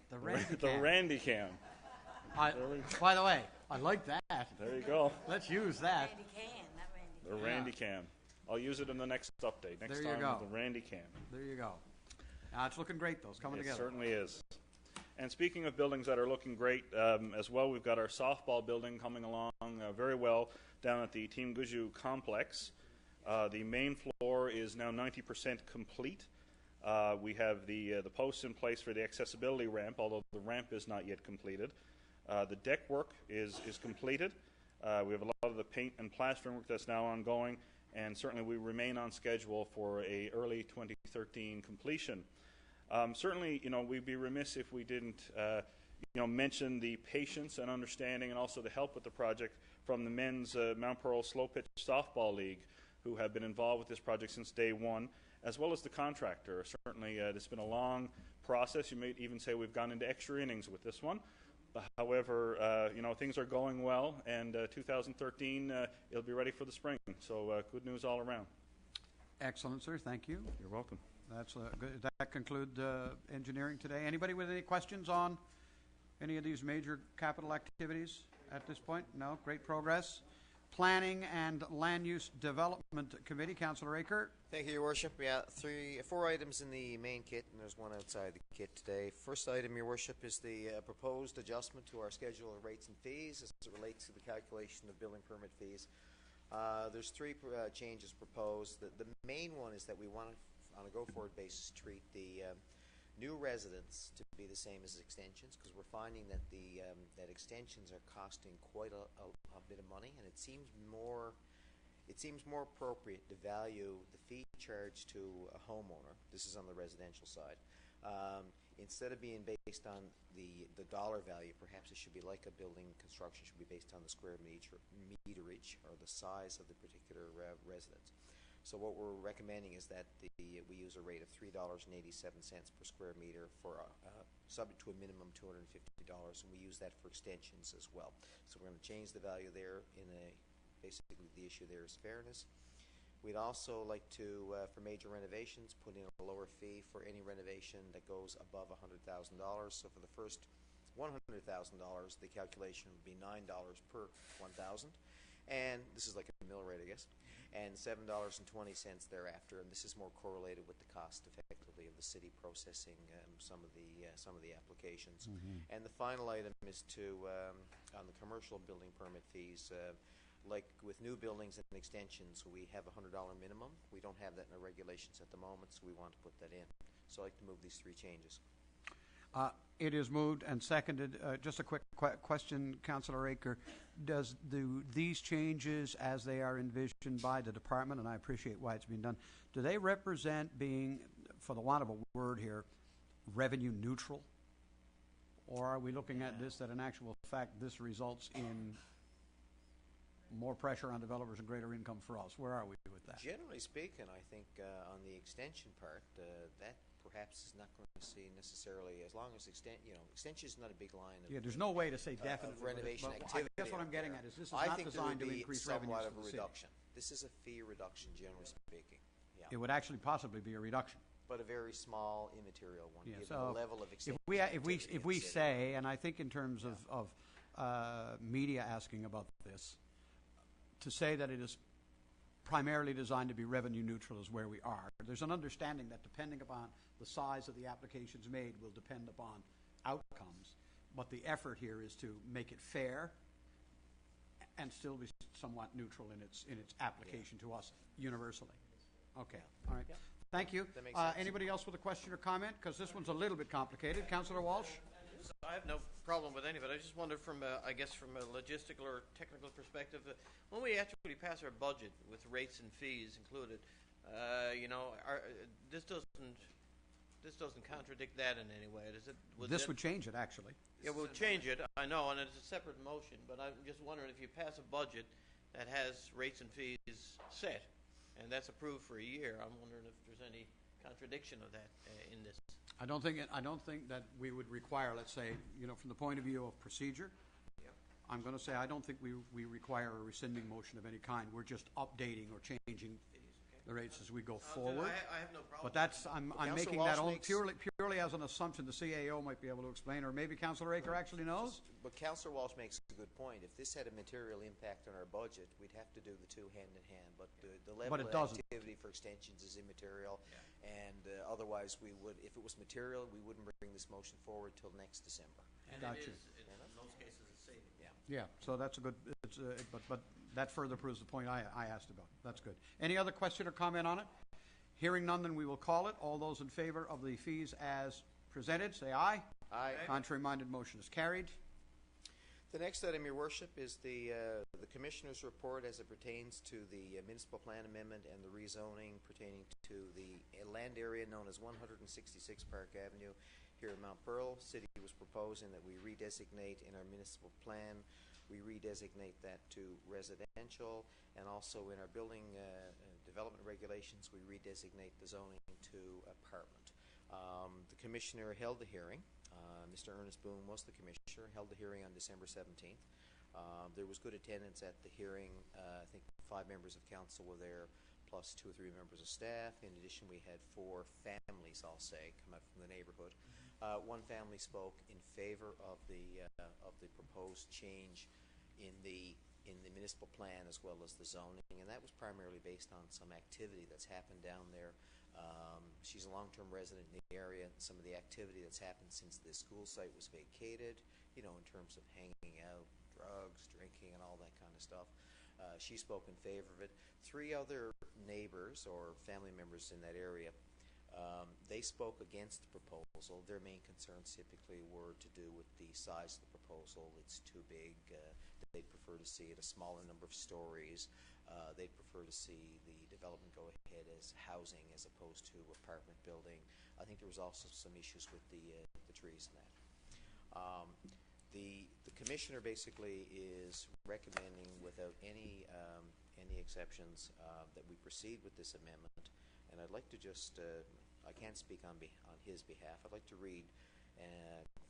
The Randy Cam. The Randy Cam. By the way, I like that. There you go. Let's use that. Randy can, not Randy. The Randy Cam. I'll use it in the next update. Next There you time, go. the Randy Cam. There you go. It's looking great, though. It's coming together. It certainly is. And speaking of buildings that are looking great as well, we've got our softball building coming along very well down at the Team Guju complex. The main floor is now 90% complete. We have the posts in place for the accessibility ramp, although the ramp is not yet completed. The deck work is completed. We have a lot of the paint and plastering work that's now ongoing, and certainly we remain on schedule for a early 2013 completion. Certainly, we'd be remiss if we didn't, mention the patience and understanding and also the help with the project from the men's Mount Pearl Slow Pitch Softball League, who have been involved with this project since day one, as well as the contractor. Certainly, it's been a long process. You may even say we've gone into extra innings with this one. However, things are going well, and 2013, it'll be ready for the spring. So good news all around. Excellent, sir. Thank you. You're welcome. That's good. That concludes engineering today. Anybody with any questions on any of these major capital activities at this point? No? Great progress. Planning and Land Use Development Committee, Councillor Aker. Thank you, Your Worship. Yeah, 4 items in the main kit, and there's one outside the kit today. First item, Your Worship, is the proposed adjustment to our schedule of rates and fees as it relates to the calculation of building permit fees. There's 3 changes proposed. The main one is that we want to, on a go-forward basis, treat the new residents to be the same as extensions, because we're finding that that extensions are costing quite a bit of money, and it seems more appropriate to value the fee charged to a homeowner. This is on the residential side. Instead of being based on the dollar value, perhaps it should be like a building construction, should be based on the square meterage or the size of the particular residence. So what we're recommending is that we use a rate of $3.87 per square meter for subject to a minimum $250, and we use that for extensions as well. So we're going to change the value there. Basically the issue there is fairness. We'd also like to, for major renovations, put in a lower fee for any renovation that goes above $100,000. So for the first $100,000, the calculation would be $9 per 1,000, and this is like a mill rate, I guess, and $7.20 thereafter. And this is more correlated with the cost, effectively, of the city processing some of the applications. Mm-hmm. And the final item is to on the commercial building permit fees. Like with new buildings and extensions, we have a $100 minimum. We don't have that in our regulations at the moment, so we want to put that in. So I'd like to move these 3 changes. It is moved and seconded. Just a quick question, Councillor Aker. These changes, as they are envisioned by the department, and I appreciate why it's being done, do they represent being, for the want of a word here, revenue neutral? Or are we looking at this that in actual fact this results in more pressure on developers and greater income for us? Where are we with that? Generally speaking, I think on the extension part, that perhaps is not going to see necessarily, as long as extension is not a big line of there's no way to say definitely renovation but activity. I guess what I'm getting at is this is I not think designed to increase revenues somewhat of for a the city. reduction. This is a fee reduction, generally speaking. Yeah. It would actually possibly be a reduction. But a very small, immaterial one, given so the level of extension. If we say, and I think in terms of media asking about this, to say that it is primarily designed to be revenue neutral is where we are. There's an understanding that depending upon The size of the applications made will depend upon outcomes, but the effort here is to make it fair and still be somewhat neutral in its application to us universally. Okay, all right. Thank you. That makes sense. Anybody else with a question or comment? Because this one's a little bit complicated. Councillor Walsh? I have no problem with any of it. I just wondered from a logistical or technical perspective, when we actually pass our budget with rates and fees included, this doesn't contradict that in any way, does it? This would change it, actually. Yeah, we'll change it, I know, and it's a separate motion, but I'm just wondering if you pass a budget that has rates and fees set, and that's approved for a year, I'm wondering if there's any contradiction of that in this. I don't think that we would require, let's say, from the point of view of procedure, I'm going to say I don't think we require a rescinding motion of any kind. We're just updating or changing the rates as we go forward. I have no problem. But that's, I'm making that only purely as an assumption the CAO might be able to explain, or maybe Councillor Aker actually knows. But Councillor Walsh makes a good point. If this had a material impact on our budget, we'd have to do the two hand in hand. But the level of activity for extensions is immaterial, and otherwise we would, if it was material, we wouldn't bring this motion forward till next December. And Gotcha. in most cases, it's saving. Yeah, so that's a good, but that further proves the point I asked about. That's good. Any other question or comment on it? Hearing none, then we will call it. All those in favor of the fees as presented, say aye. Aye. Contrary-minded motion is carried. The next item, Your Worship, is the Commissioner's report as it pertains to the municipal plan amendment and the rezoning pertaining to the land area known as 166 Park Avenue here in Mount Pearl. City was proposing that we redesignate in our municipal plan. We redesignate that to residential, and also in our building development regulations, we redesignate the zoning to apartment. The Commissioner held the hearing. Mr. Ernest Boone was the Commissioner, held the hearing on December 17th. There was good attendance at the hearing. I think 5 members of council were there, plus 2 or 3 members of staff. In addition, we had 4 families, I'll say, come out from the neighborhood. One family spoke in favor of the proposed change in the municipal plan as well as the zoning, and that was primarily based on some activity that's happened down there. She's a long-term resident in the area, and some of the activity that's happened since the school site was vacated, in terms of hanging out, drugs, drinking, and all that kind of stuff. She spoke in favor of it. 3 other neighbors or family members in that area, they spoke against the proposal. Their main concerns typically were to do with the size of the proposal. It's too big. They'd prefer to see it a smaller number of stories. They'd prefer to see the development go ahead as housing as opposed to apartment building. I think there was also some issues with the trees and that. The Commissioner basically is recommending, without any exceptions, that we proceed with this amendment. And I'd like to just, I can't speak on his behalf. I'd like to read,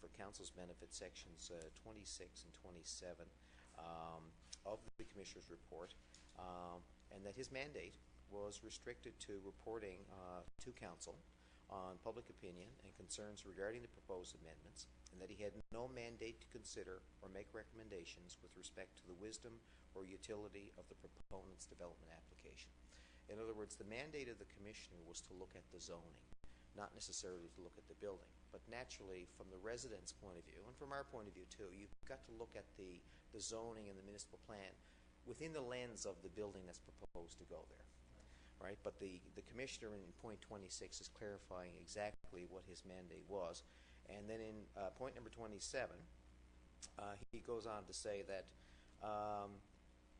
for Council's benefit, sections 26 and 27 of the Commissioner's report, and that his mandate was restricted to reporting to Council on public opinion and concerns regarding the proposed amendments, and that he had no mandate to consider or make recommendations with respect to the wisdom or utility of the proponent's development application. In other words, the mandate of the Commissioner was to look at the zoning, not necessarily to look at the building. But naturally, from the resident's point of view, and from our point of view too, you've got to look at the zoning and the municipal plan within the lens of the building that's proposed to go there. Right? But the Commissioner in point 26 is clarifying exactly what his mandate was. And then in point number 27, he goes on to say that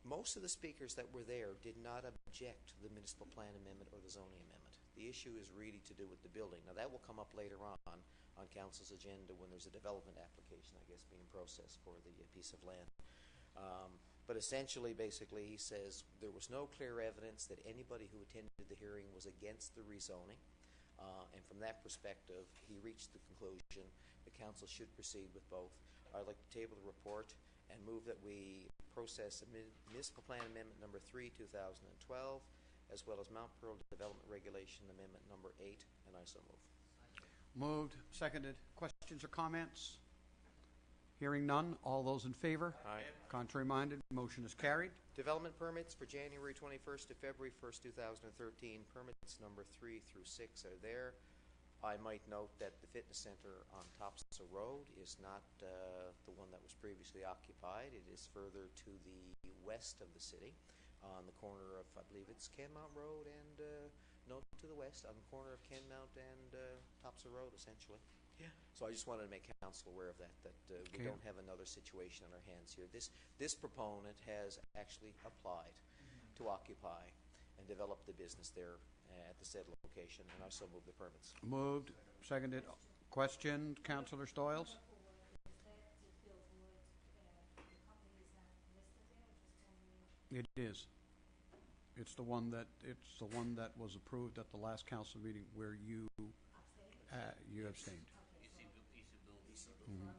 most of the speakers that were there did not object to the municipal plan amendment or the zoning amendment. The issue is really to do with the building. Now that will come up later on Council's agenda when there's a development application, I guess, being processed for the piece of land. But essentially, basically, he says there was no clear evidence that anybody who attended the hearing was against the rezoning. And from that perspective, he reached the conclusion the Council should proceed with both. I'd like to table the report and move that we process Municipal Plan Amendment number 3, 2012, as well as Mount Pearl Development Regulation Amendment number 8, and I so move. Moved, seconded. Questions or comments? Hearing none. All those in favor? Aye. Contrary-minded, motion is carried. Development permits for January 21st to February 1st, 2013. Permits number 3 through 6 are there. I might note that the fitness center on Topsa Road is not the one that was previously occupied. It is further to the west of the city, on the corner of, I believe it's Kenmount Road and, no, to the west, on the corner of Kenmount and Topsa Road, essentially. Yeah. So I just wanted to make council aware of that, we Okay. don't have another situation on our hands here. This proponent has actually applied to occupy and develop the business there at the said location, and I so move the permits. Moved, seconded. Question, Councillor Stoyles? It is. It's the one that was approved at the last council meeting where you abstained. Mhm.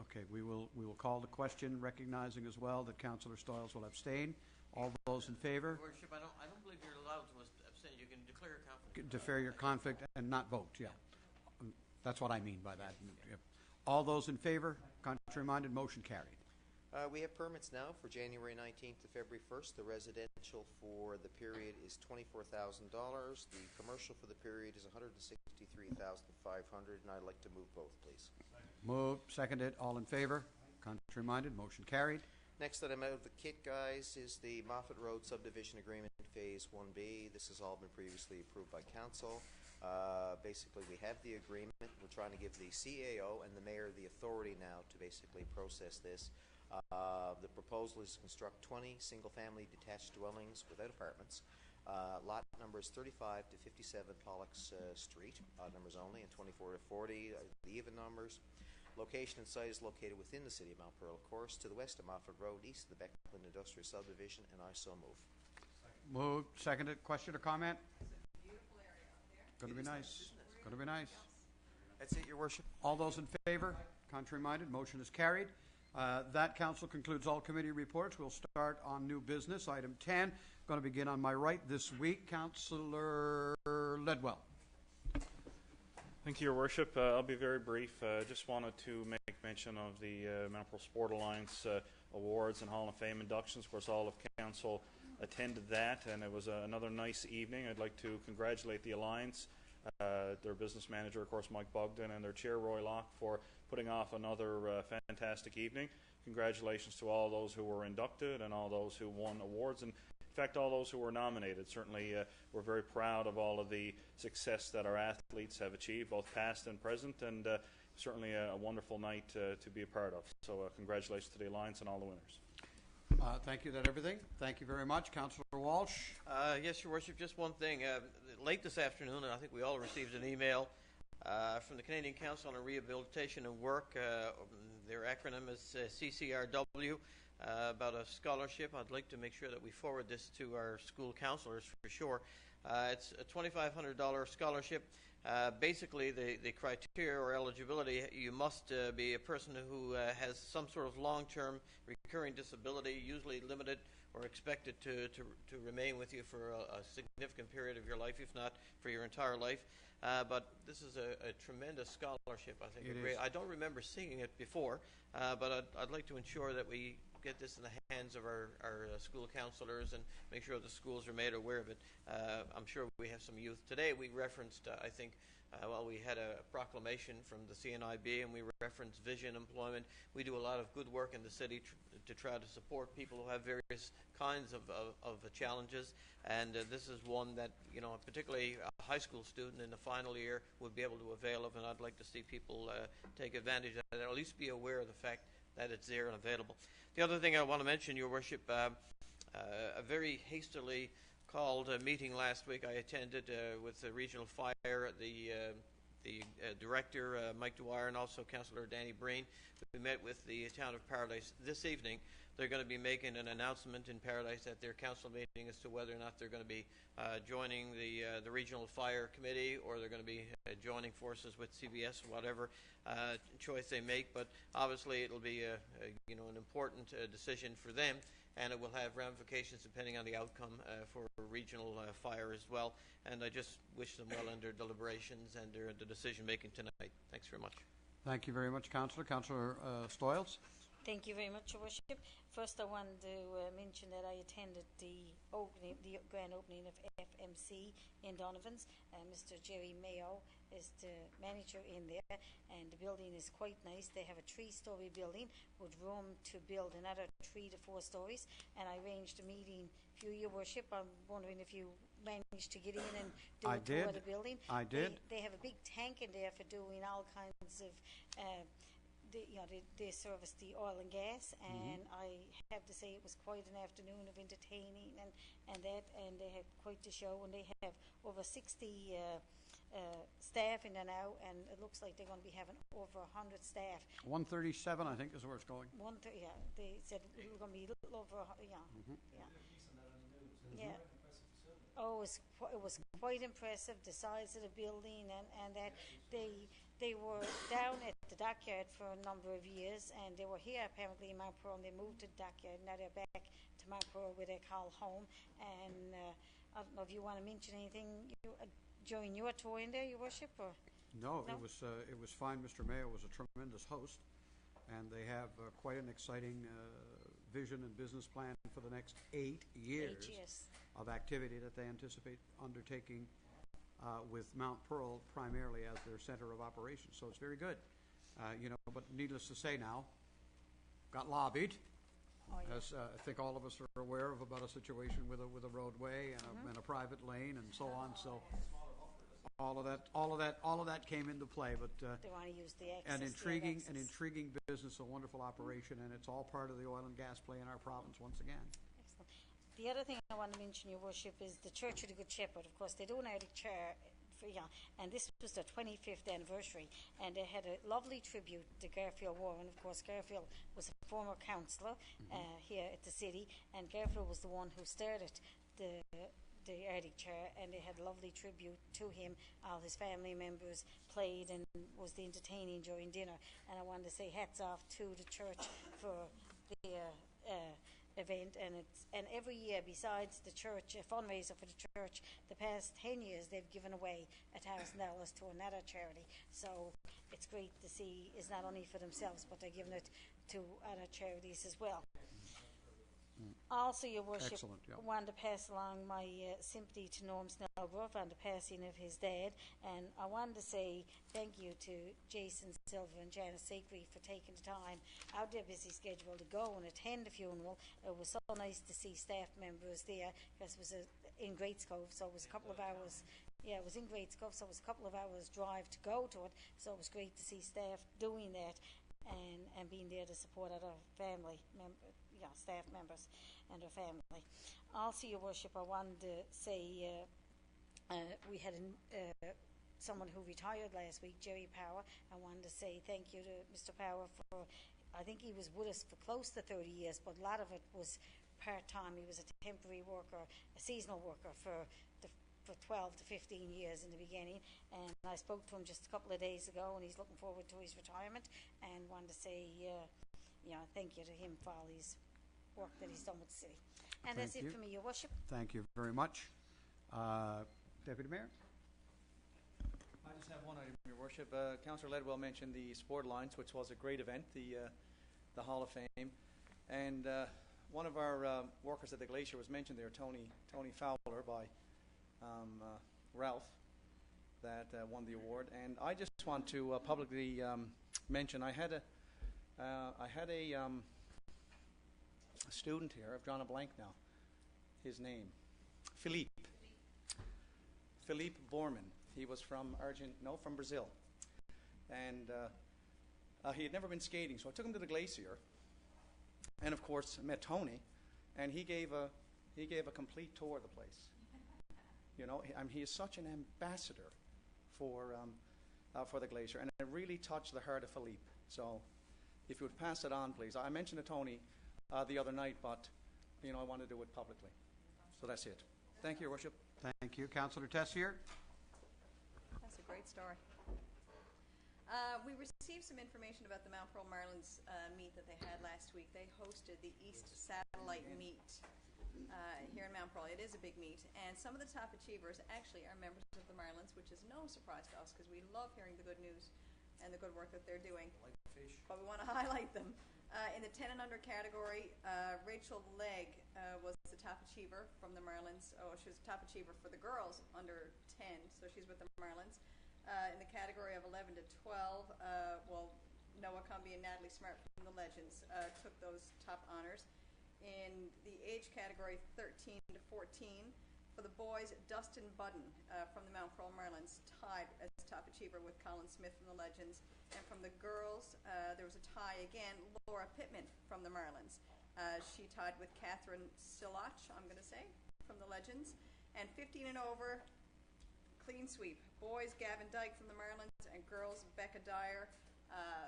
Okay, we will call the question, recognizing as well that Councillor Stoyles will abstain. All those in favor? Your Worship, I don't believe you're allowed to abstain. You can declare a conflict. Defer your conflict and not vote, yeah. That's what I mean by that. Yep. All those in favor? Contrary-minded, motion carried. We have permits now for January 19th to February 1st. The residential for the period is $24,000. The commercial for the period is $163,500, and I'd like to move both, please. Moved, seconded, all in favor? Contrary-minded, motion carried. Next item out of the kit, guys, is the Moffett Road Subdivision Agreement Phase 1B. This has all been previously approved by council. Basically, we have the agreement. We're trying to give the CAO and the mayor the authority now to basically process this. The proposal is to construct 20 single-family detached dwellings without apartments. Lot numbers 35 to 57 Pollux Street, odd numbers only, and 24 to 40 are the even numbers. Location and site is located within the city of Mount Pearl, of course, to the west of Moffett Road, east of the Beckland Industrial Subdivision, and I so move. Moved, seconded, question or comment? Going to be nice. Going to be nice. That's it, Your Worship. All those in favor? Contrary-minded, motion is carried. That, council, concludes all committee reports. We'll start on new business. Item 10, going to begin on my right this week. Councillor Ledwell. Thank you, Your Worship. I'll be very brief. Just wanted to make mention of the Mount Pearl Sport Alliance awards and Hall of Fame inductions. Of course, all of council attended that, and it was another nice evening. I'd like to congratulate the Alliance, their business manager, of course, Mike Bogdan, and their chair, Roy Locke, for putting off another fantastic evening. Congratulations to all those who were inducted and all those who won awards, and in fact, all those who were nominated. Certainly, we're very proud of all of the success that our athletes have achieved, both past and present, and certainly a wonderful night to be a part of. So congratulations to the Alliance and all the winners. Thank you. That's everything. Thank you very much. Councillor Walsh. Yes, Your Worship, just one thing. Late this afternoon, and I think we all received an email from the Canadian Council on Rehabilitation and Work. Their acronym is CCRW. About a scholarship. I'd like to make sure that we forward this to our school counselors for sure. It's a $2,500 scholarship. Basically, the criteria or eligibility, you must be a person who has some sort of long-term recurring disability, usually limited or expected to remain with you for a significant period of your life, if not for your entire life. But this is a tremendous scholarship, I think. I don't remember seeing it before, but I'd like to ensure that we get this in the hands of our school counselors and make sure the schools are made aware of it. I'm sure we have some youth. Today we referenced, I think, we had a proclamation from the CNIB and we referenced vision employment. We do a lot of good work in the city to try to support people who have various kinds of challenges, and this is one that, particularly a high school student in the final year would be able to avail of, and I'd like to see people take advantage of it, or at least be aware of the fact that it's there and available. The other thing I want to mention, Your Worship, a very hastily called meeting last week I attended with the Regional Fire, the Director, Mike Dwyer, and also Councillor Danny Breen. We met with the Town of Paradise this evening. They're going to be making an announcement in Paradise at their council meeting as to whether or not they're going to be joining the Regional Fire Committee, or they're going to be joining forces with CBS, whatever choice they make. But obviously it'll be an important decision for them, and it will have ramifications depending on the outcome for regional fire as well. And I just wish them well in their deliberations and their decision making tonight. Thanks very much. Thank you very much, Councillor. Councillor Stoyles. Thank you very much, Your Worship. First, I wanted to mention that I attended the grand opening of FMC in Donovan's. Mr. Jerry Mayo is the manager in there, and the building is quite nice. They have a 3-story building with room to build another 3 to 4 stories. And I arranged a meeting for you, Your Worship. I'm wondering if you managed to get in and do a tour of the building. I did. They have a big tank in there for doing all kinds of. They service the oil and gas, and I have to say it was quite an afternoon of entertaining and they had quite the show, and they have over 60 staff in there now, and it looks like they're going to be having over 100 staff. 137, I think, is where it's going. They said it was going to be a little over, yeah. Oh, it was quite impressive, the size of the building, and that they were down at the dockyard for a number of years, and they were here apparently in Mount Pearl, and they moved to the dockyard. Now they're back to Mount Pearl where they call home. And I don't know if you want to mention anything during your tour in there, Your Worship, or? No, it was fine. Mr. Mayo was a tremendous host, and they have quite an exciting vision and business plan for the next 8 years of activity that they anticipate undertaking with Mount Pearl primarily as their center of operations. So it's very good. But needless to say now, got lobbied. As I think all of us are aware of about a situation with a roadway and a private lane and so on. So all of that came into play. But they want to use the access. An intriguing business, a wonderful operation, and it's all part of the oil and gas play in our province once again. Excellent. The other thing I want to mention, Your Worship, is the Church of the Good Shepherd. Of course, they do an Arctic chair. And this was their 25th anniversary, and they had a lovely tribute to Garfield Warren. Of course, Garfield was a former councillor here at the city, and Garfield was the one who started the Arctic chair, and they had a lovely tribute to him. All his family members played and was the entertaining during dinner. And I wanted to say hats off to the church for their event, and every year, besides the church, a fundraiser for the church, the past 10 years they've given away $1,000 to another charity. So it's great to see it's not only for themselves, but they're giving it to other charities as well. Also, Your Worship, I wanted to pass along my sympathy to Norm Snellgrove on the passing of his dad, and I wanted to say thank you to Jason Silver and Janice Sacre for taking the time out of their busy schedule to go and attend the funeral. It was so nice to see staff members there, because it was in Greats Cove, so it was a couple of hours. Yeah, it was in Greats Cove, so it was a couple of hours drive to go to it, so it was great to see staff doing that and being there to support other family members. Staff members and their family. Also, Your Worship, I wanted to say we had someone who retired last week, Jerry Power. I wanted to say thank you to Mr. Power for, I think he was with us for close to 30 years, but a lot of it was part-time. He was a temporary worker, a seasonal worker for 12 to 15 years in the beginning, and I spoke to him just a couple of days ago, and he's looking forward to his retirement, and wanted to say thank you to him for all his work that he's done with the city. And that's it for me, Your Worship. Thank you very much. Deputy Mayor? I just have one item, Your Worship. Councillor Ledwell mentioned the Sport Alliance, which was a great event, the Hall of Fame. And one of our workers at the Glacier was mentioned there, Tony Fowler, by Ralph, that won the award. And I just want to publicly mention I had a student here. I've drawn a blank now. His name, Philippe Borman. He was from Brazil, and he had never been skating. So I took him to the Glacier, and of course met Tony, and he gave a complete tour of the place. He is such an ambassador for the Glacier, and it really touched the heart of Philippe. So if you would pass it on, please. I mentioned to Tony the other night, but I want to do it publicly. So that's it. Thank you, Your Worship. Thank you. Councillor Tessier? That's a great story. We received some information about the Mount Pearl Marlins meet that they had last week. They hosted the East Satellite Meet here in Mount Pearl. It is a big meet, and some of the top achievers actually are members of the Marlins, which is no surprise to us because we love hearing the good news and the good work that they're doing. But we want to highlight them. In the 10 and under category, Rachel Legg was the top achiever from the Marlins. Oh, she was the top achiever for the girls under 10, so she's with the Marlins. In the category of 11 to 12, Noah Cumbie and Natalie Smart from the Legends took those top honors. In the age category 13 to 14, for the boys, Dustin Budden from the Mount Pearl Marlins tied as top achiever with Colin Smith from the Legends. And from the girls, there was a tie again. Laura Pittman from the Marlins. She tied with Catherine Silach, I'm going to say, from the Legends. And 15 and over, clean sweep. Boys, Gavin Dyke from the Marlins, and girls, Becca Dyer.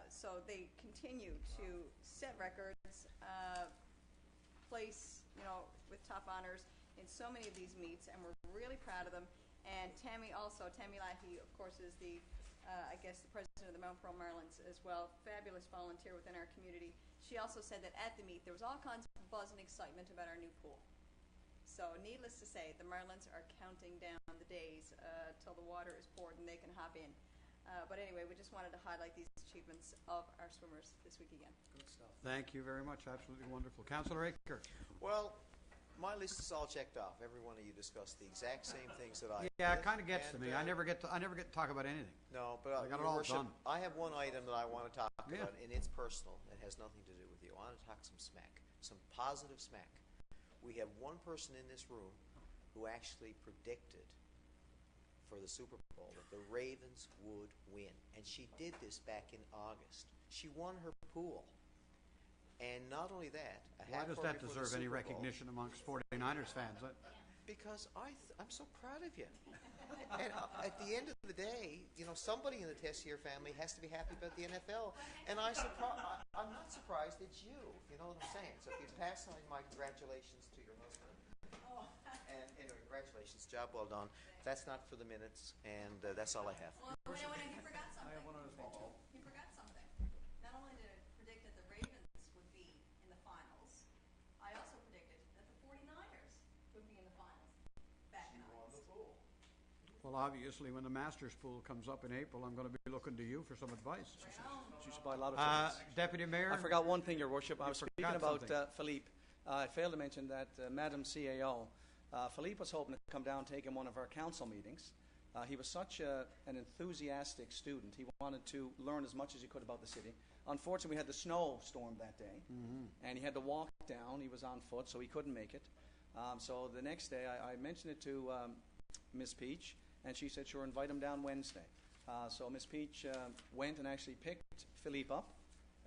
So they continue to set records, place, with top honors in so many of these meets, and we're really proud of them. And Tammy Lahey, of course, is the president of the Mount Pearl Marlins as well. Fabulous volunteer within our community. She also said that at the meet there was all kinds of buzz and excitement about our new pool. So needless to say, the Marlins are counting down the days till the water is poured and they can hop in. But anyway, we just wanted to highlight these achievements of our swimmers this week again. Good stuff. Thank you very much. Absolutely wonderful. Councillor Aker. Well, my list is all checked off. Every one of you discussed the exact same things that I Yeah, it did, kind of gets to and, me. I never get to talk about anything. No, but I got it Your all Worship, done. I have one item that I want to talk Yeah. about, and it's personal. It has nothing to do with you. I want to talk some smack, some positive smack. We have one person in this room who actually predicted for the Super Bowl that the Ravens would win, and she did this back in August. She won her pool. And not only that, Why does that deserve any recognition amongst 49ers fans? Because I'm so proud of you. And at the end of the day, somebody in the Tessier family has to be happy about the NFL. And I'm not surprised it's you. You know what I'm saying? So if you pass on my congratulations to your husband. And anyway, congratulations. Job well done. That's not for the minutes, and that's all I have. Well, he forgot something. I have one other thing, too. He forgot something. Not only did I predict that the Ravens would be in the finals, I also predicted that the 49ers would be in the finals back in August. Well, obviously, when the Masters pool comes up in April, I'm going to be looking to you for some advice. She should buy a lot of tickets. Deputy Mayor? I forgot one thing, Your Worship. I was speaking forgot about something. Philippe. I failed to mention that Madam CAO, Philippe was hoping to come down and take in one of our council meetings. He was such an enthusiastic student. He wanted to learn as much as he could about the city. Unfortunately, we had the snowstorm that day, and he had to walk down. He was on foot, so he couldn't make it. So the next day, I mentioned it to Miss Peach, and she said, sure, invite him down Wednesday. So Miss Peach went and actually picked Philippe up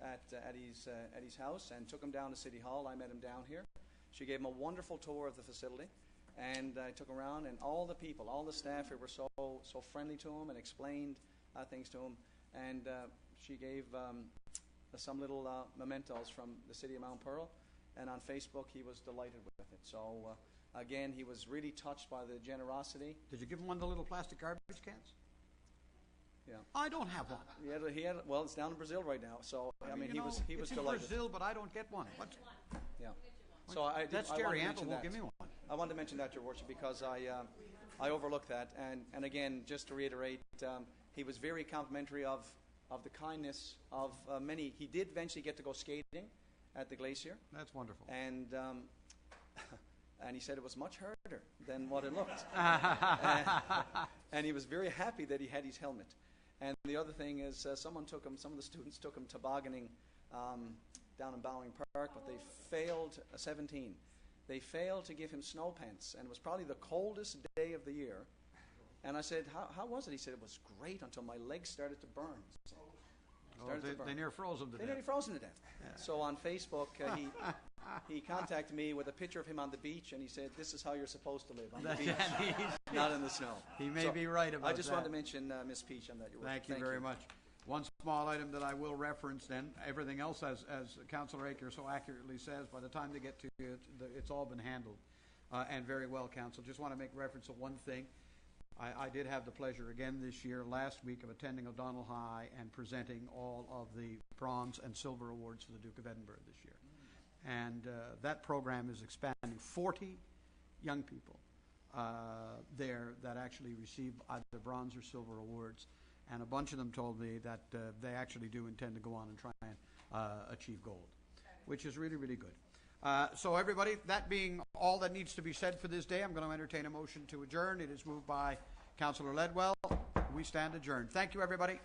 at his house and took him down to City Hall. I met him down here. She gave him a wonderful tour of the facility, and I took him around, and all the people, all the staff here were so friendly to him and explained things to him. And she gave some little mementos from the city of Mount Pearl, and on Facebook he was delighted with it. So again, he was really touched by the generosity. Did you give him one of the little plastic garbage cans? Yeah. I don't have one. He had well, it's down in Brazil right now. So I mean, he was it's in delighted. Brazil, but I don't get one. What? Yeah. So That's I Jerry wanted to Antle mention will that. give me one. I wanted to mention that, Your Worship, because I overlooked that. And again, just to reiterate, he was very complimentary of the kindness of many. He did eventually get to go skating at the glacier, That's wonderful. and and he said it was much harder than what it looked. And he was very happy that he had his helmet. And the other thing is, some of the students took him tobogganing down in Bowling Park, but they failed, 17. They failed to give him snow pants, and it was probably the coldest day of the year. And I said, how was it? He said, it was great until my legs started to burn. They near froze him to They nearly death. froze him to death. So on Facebook, he contacted me with a picture of him on the beach, and he said, this is how you're supposed to live, on the beach, not in the snow. He may be right about I just that. wanted to mention Miss Peach on that, Your Worship. Thank you very much. One small item that I will reference then, everything else, as Councillor Aker so accurately says, by the time they get to it, it's all been handled, and very well, Council. Just want to make reference to one thing. I did have the pleasure again this year, last week, of attending O'Donnell High and presenting all of the bronze and silver awards for the Duke of Edinburgh this year. And that program is expanding. 40 young people there that actually receive either bronze or silver awards. And a bunch of them told me that they actually do intend to go on and try and achieve gold. which is really, really good. So everybody, that being all that needs to be said for this day, I'm going to entertain a motion to adjourn. It is moved by Councillor Ledwell. We stand adjourned. Thank you, everybody.